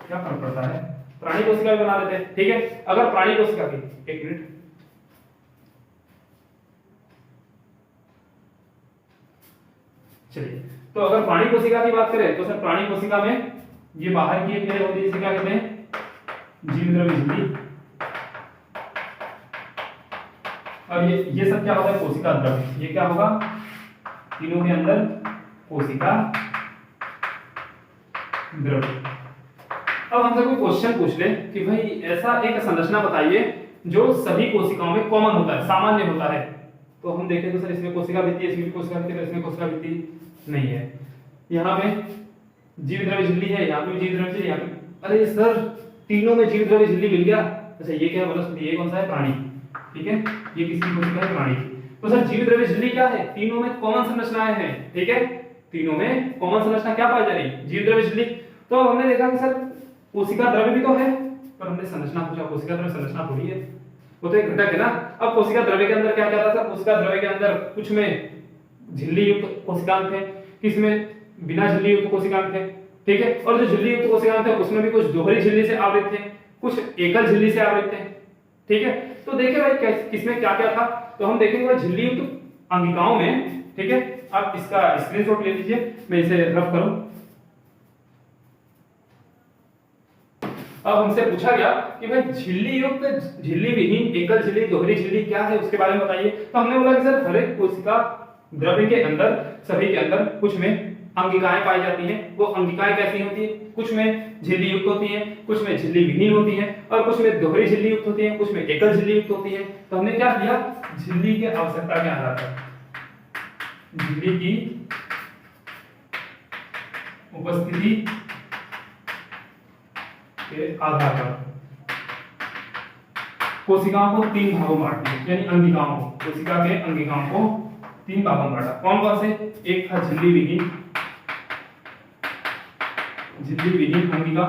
क्या फर्क पड़ता है, प्राणी कोशिका भी बना लेते हैं, ठीक है। अगर प्राणी कोशिका की, एक मिनट, चलिए, तो अगर प्राणी कोशिका की बात करें तो सर प्राणी कोशिका में ये बाहर की एक लेयर होती है जिसे क्या कहते हैं, जीव द्रव्य झिल्ली, और ये सब क्या होता है, कोशिका द्रव्य। ये क्या होगा, तीनों के अंदर कोशिका द्रव्य। अब हमसे कोई क्वेश्चन पूछ ले कि भाई ऐसा एक संरचना बताइए जो सभी कोशिकाओं में कॉमन होता है, सामान्य होता है, तो हम देखें तो सर इसमें कोशिका भित्ति, इसमें कोशिका भित्ति, इसमें कोशिका भित्ति नहीं है। यहाँ पे जीव द्रव्य झिल्ली है, यहाँ पे जीव द्रव्य झिल्ली, यहाँ पे, अरे सर तीनों में जीव द्रव्य झिल्ली मिल गया। अच्छा, ये क्या है, वनस्पति, ये कौन सा है, प्राणी, ठीक है, ये किसकी कोशिका है, प्राणी की। तो सर जीव द्रव्य झिल्ली क्या है, तीनों में कॉमन संरचनाएं हैं, ठीक है, तीनों में कॉमन संरचना क्या पाई जा रही, जीव द्रव्य झिल्ली। तो अब हमने देखा कि सर कोशिका द्रव्य भी तो है, पर हमने संरचना पूछा, कोशिका द्रव्य संरचना थोड़ी है, वो तो एक घटक है ना। अब कोशिका द्रव्य के अंदर क्या क्या था सर, कोशिका द्रव्य के अंदर कुछ में झिल्ली युक्त कोशिकांग थे, किसमें बिना झिल्ली युक्त कोशिकांग थे, ठीक है। और जो झिल्ली युक्त कोशिकांग थे उसमें भी कुछ दोहरी झिल्ली से आवृत थे, कुछ एकल झिल्ली से आवृत थे, ठीक है। तो देखिए भाई किसमें क्या क्या था, तो हम देखेंगे झिल्ली युक्त अंगिकाओं में, ठीक है। आप इसका स्क्रीनशॉट ले लीजिए, मैं इसे रफ करूं। अब हमसे पूछा गया कि भाई झिल्ली युक्त, झिल्ली विहीन, एकल झिल्ली, दोहरी झिल्ली क्या है उसके बारे में बताइए। तो हमने बोला कि सर हर एक कोशिका द्रव्य के अंदर, सभी के अंदर कुछ में अंगिकाएं पाई जाती हैं। वो अंगिकाएं कैसी होती हैं, कुछ में झिल्ली युक्त होती हैं, कुछ में झिल्ली विहीन होती हैं, और कुछ में दोहरी झिल्ली युक्त होती हैं, कुछ में एकल झिल्ली युक्त होती है। तो हमने क्या किया, झिल्ली की आवश्यकता के आधार पर, झिल्ली की उपस्थिति के आधार पर कोशिकाओं को तीन भागों में बांट दिया, यानी अंगिकाओं को, कोशिका के अंगिकाओं को तीन भागों में बांटा। कौन कौन से, एक था झिल्ली विहीन, झिल्ली विहीन अंगिका,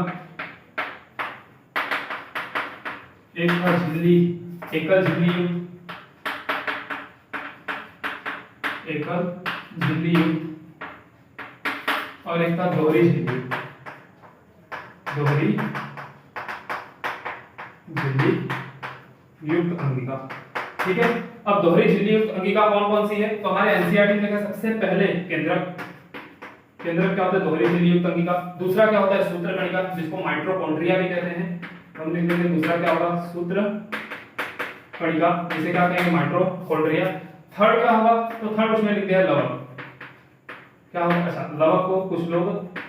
एक था झिल्ली एकल झिल्ली युक्त, एकल झिल्ली युक्त, और एक था दोहरी झिल्ली, दोहरी झिल्ली युक्त अंगिका, ठीक है। अब दोहरी झिल्ली युक्त अंगिका कौन कौन सी है, तो हमारे एनसीईआरटी में सबसे पहले केंद्रक, केंद्रक क्या होता है, दोहरी झिल्ली युक्त अंगिका। दूसरा क्या होता है, सूत्रकणिका, जिसको माइटोकॉन्ड्रिया भी कहते हैं, हम लिख देंगे दूसरा क्या होगा, सूत्रकणिका, जिसे क्या कहेंगे, माइटोकॉन्ड्रिया। थर्ड क्या होगा, तो थर्ड उसमें लिख दिया है लवक, क्या होगा, अच्छा लवक को कुछ लोग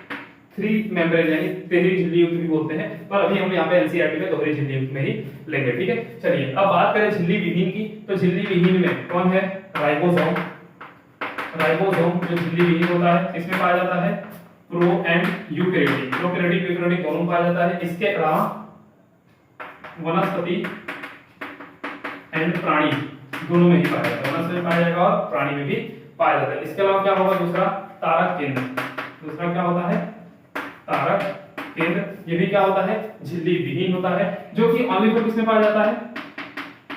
थ्री मेम्ब्रेन यानी तिहरी झिल्ली युक्त भी बोलते हैं, पर अभी हम यहाँ पे एनसीईआरटी में दोहरी झिल्ली युक्त में ही लेंगे, ठीक है। चलिए अब बात करें झिल्ली विहीन की, तो झिल्ली विहीन में कौन है, राइबोसोम, राइबोसोम जो झिल्ली विहीन होता है इसमें पाया जाता है pro and eukaryotic, prokaryotic eukaryotic दोनों पाया जाता है। इसके अलावा वनस्पति एंड प्राणी दोनों में ही पाया जाता है, वनस्पति में पाया जाएगा और प्राणी में भी पाया जाता है। इसके अलावा क्या होगा दूसरा, तारक केंद्र, दूसरा क्या होता है, तारक केंद्र, ये भी क्या होता है, झिल्ली विहीन होता है, जो कि ओनली फॉर किसमें पाया जाता है,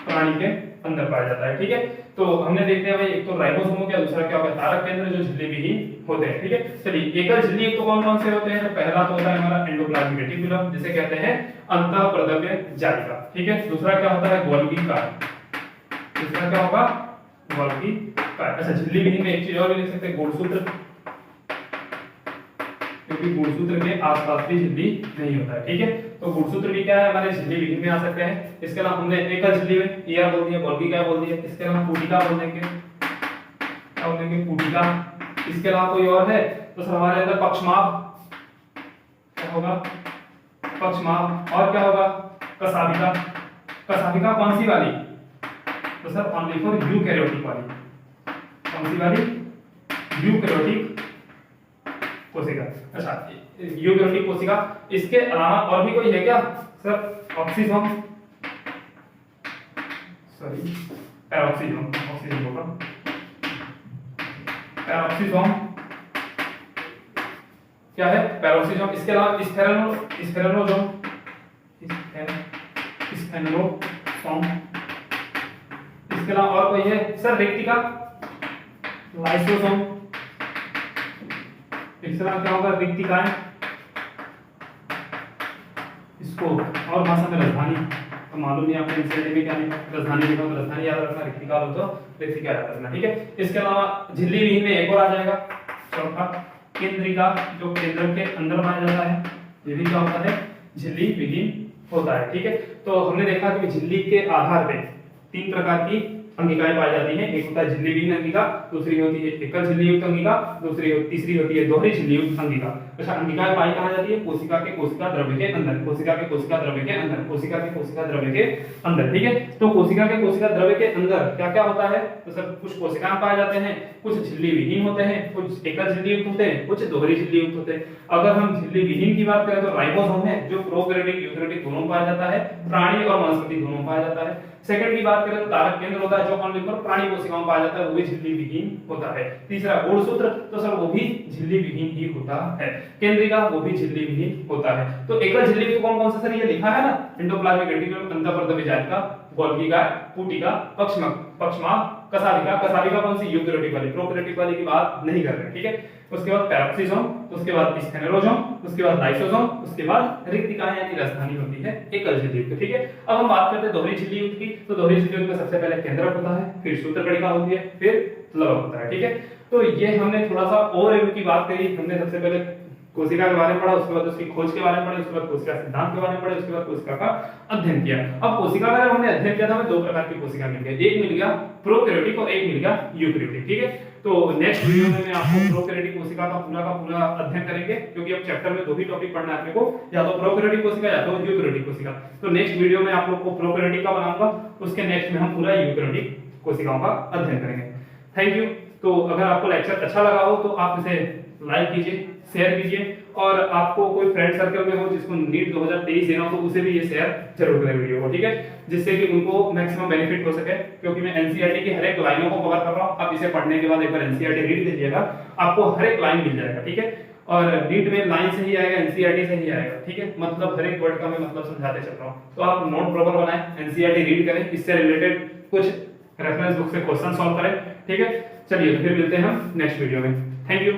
प्राणी के अंदर पाया जाता है। ठीक है, तो हमने देखते हैं भाई एक तो राइबोसोम हो गया, दूसरा क्या होगा, तारक केंद्र जो झिल्ली विहीन होते हैं। ठीक है, चलिए एकल झिल्ली तो कौन कौन से होते हैं, तो पहला तो होता है हमारा एंडोप्लाज्मिक रेटिकुलम, जिसे कहते हैं अंतःप्रद्रव्य जालिका। ठीक है, दूसरा क्या होता है, गोल्गी कार, दूसरा क्या होगा, गोल्गी कार। अच्छा, झिल्ली विहीन में एक चीज और भी लिख सकते हैं, गुणसूत्र, क्योंकि गुणसूत्र के आसपास भी झिल्ली नहीं होता है। ठीक है, तो गुणसूत्र भी क्या है, हमारे झिल्ली विहीन में आ सकते हैं। इसके अलावा हमने एकल झिल्ली में ईआर बोल दिया, गोल्गी क्या बोल दिया, इसके अलावा पुटिका बोल देंगे, क्या बोलेंगे, पुटिका। इसके अलावा कोई और है तो सर हमारे अंदर पक्षमाभ, क्या होगा, पक्षमाभ, और क्या होगा, कसाभिका। कसाभिका कौन सी वाली, तो सर ओनली फॉर यूकैरियोटिक वाली, कौन सी वाली, यूकैरियोटिक कोशिका। अच्छा, यूकैरियोटिक कोशिका। इसके अलावा और भी कोई है क्या सर, ऑक्सीसोम, सॉरी पैरोक्सीसोम, ऑक्सीसोम होगा, पैरोक्सीसोम क्या है, पैरोक्सीसोम। इसके अलावा स्फेरेनोसोम, स्फेरेनोसोम। इसके अलावा और कोई है सर, रेक्टिका, लाइसोसोम। इसके अलावा क्या होगा, रिक्तिकाएं, इसको और भाषा में राजधानी, तो मालूम नहीं आपने एनसीईआरटी में क्या नहीं, राजधानी लिखा तो राजधानी याद रखना, रिक्तिका हो तो रिक्तिका याद रखना। ठीक है, इसके अलावा झिल्ली विहीन में एक और आ जाएगा, चौथा केंद्रिका, जो केंद्र के अंदर पाया जाता है, ये भी क्या होता है, झिल्ली विहीन होता है। ठीक है, तो हमने देखा कि झिल्ली के आधार पे 3 प्रकार की अंगिकाएं पाई जाती हैं। एक होता है झिल्ली विहीन अंगिका, दूसरी होती है एकल झिल्ली युक्त अंगिका, तीसरी होती है दोहरी झिल्ली युक्त अंगिका। अच्छा, अंगिकाएं पाई कहां जाती है, कोशिका के कोशिका द्रव्य के अंदर, कोशिका के कोशिका द्रव्य के अंदर, कोशिका के कोशिका द्रव्य के अंदर। ठीक है, तो कोशिका के कोशिका द्रव्य के अंदर क्या क्या होता है, तो सर कुछ कोशिकाएं पाए जाते हैं, कुछ झिल्ली विहीन होते हैं, कुछ एकल झिल्ली युक्त होते हैं, कुछ दोहरी झिल्ली युक्त होते हैं। अगर हम झिल्ली विहीन की बात करें तो राइबोसोम है, जो प्रोकैरियोटिक यूकैरियोटिक दोनों पाया जाता है, प्राणी और वनस्पति दोनों पाया जाता है। सेकंड की बात करें तो तारक केंद्र होता है, जो ओनली फॉर प्राणी कोशिकाओं में पाया जाता है, वो भी झिल्ली विहीन होता है। तीसरा गुणसूत्र, तो सर वो भी झिल्ली विहीन ही होता है। केंद्रिका, वो भी झिल्ली विहीन होता है। तो एकल झिल्ली तो कौन कौन से सर, ये लिखा है ना, एंडोप्लाज्मिक रेटिकुलम, अंतःप्रद्रव्य जालिका, गोल्गी कार, पुटिका, पक्षमाभ, कसाभिका। कसाभिका कौन सी, यूकैरियोटिक वाली, प्रोकैरियोटिक वाली की बात नहीं कर रहे। ठीक है, उसके बाद पैरोक्सीसोम, उसके बाद स्फेनेरोसोम, उसके बाद लाइसोसोम, उसके बाद रिक्तिकाएं यानी राजधानी होती है एकल झिल्ली युक्त। ठीक है, अब हम बात करते हैं दोहरी झिल्ली युक्त की। तो दोहरी झिल्ली युक्त में सबसे पहले केंद्रक होता है, फिर सूत्रकणिका होती है, फिर प्लवक होता है। ठीक है, तो ये हमने थोड़ा सा ओवरव्यू की बात करी। हमने सबसे पहले कोशिका के बारे में पढ़ा, उसके बाद उसकी खोज के बारे में पढ़ा, उसके बाद कोशिका सिद्धांत के बारे में पढ़ा, उसके बाद कोशिका का अध्ययन किया। अब कोशिका का जब हमने अध्ययन किया था, हमें 2 प्रकार की कोशिका मिल गई, एक मिल गया प्रोकैरियोटिक और एक मिल गया यूकैरियोटिक। ठीक है, तो नेक्स्ट वीडियो में मैं आपको प्रोकैरियोटिक कोशिका का पूरा अध्ययन करेंगे, क्योंकि अब चैप्टर में 2 ही टॉपिक पढ़ना है आपने को, या तो प्रोकैरियोटिक कोशिका या तो यूकैरियोटिक कोशिका। तो नेक्स्ट वीडियो में आप लोग को प्रोकैरियोटिक का बनाऊंगा, उसके नेक्स्ट में हम पूरा यूकैरियोटिक कोशिकाओं का अध्ययन करेंगे। Thank you. तो अगर आपको लेक्चर अच्छा लगा हो तो आप इसे लाइक कीजिए, शेयर कीजिए, और आपको कोई फ्रेंड सर्कल में हो जिसको नीट 2023 देना हो तो उसे भी ये शेयर जरूर करें वीडियो को। ठीक है, जिससे कि उनको मैक्सिमम बेनिफिट हो सके, क्योंकि मैं एनसीईआरटी की हर एक लाइनों को कवर कर रहा हूं। आप इसे पढ़ने के बाद एक बार एनसीईआरटी रीड कीजिएगा, आपको हर एक लाइन मिल जाएगा। ठीक है, और नीट में लाइन से ही आएगा, एनसीईआरटी से ही आएगा। ठीक है, मतलब हर एक वर्ड का मैं मतलब समझाते चल रहा हूं। तो आप नोट प्रॉपर बनाएं, एनसीईआरटी रीड करें, इससे रिलेटेड कुछ रेफरेंस बुक से क्वेश्चन सॉल्व करें। ठीक है, चलिए तो फिर मिलते हैं हम नेक्स्ट वीडियो में। Thank you.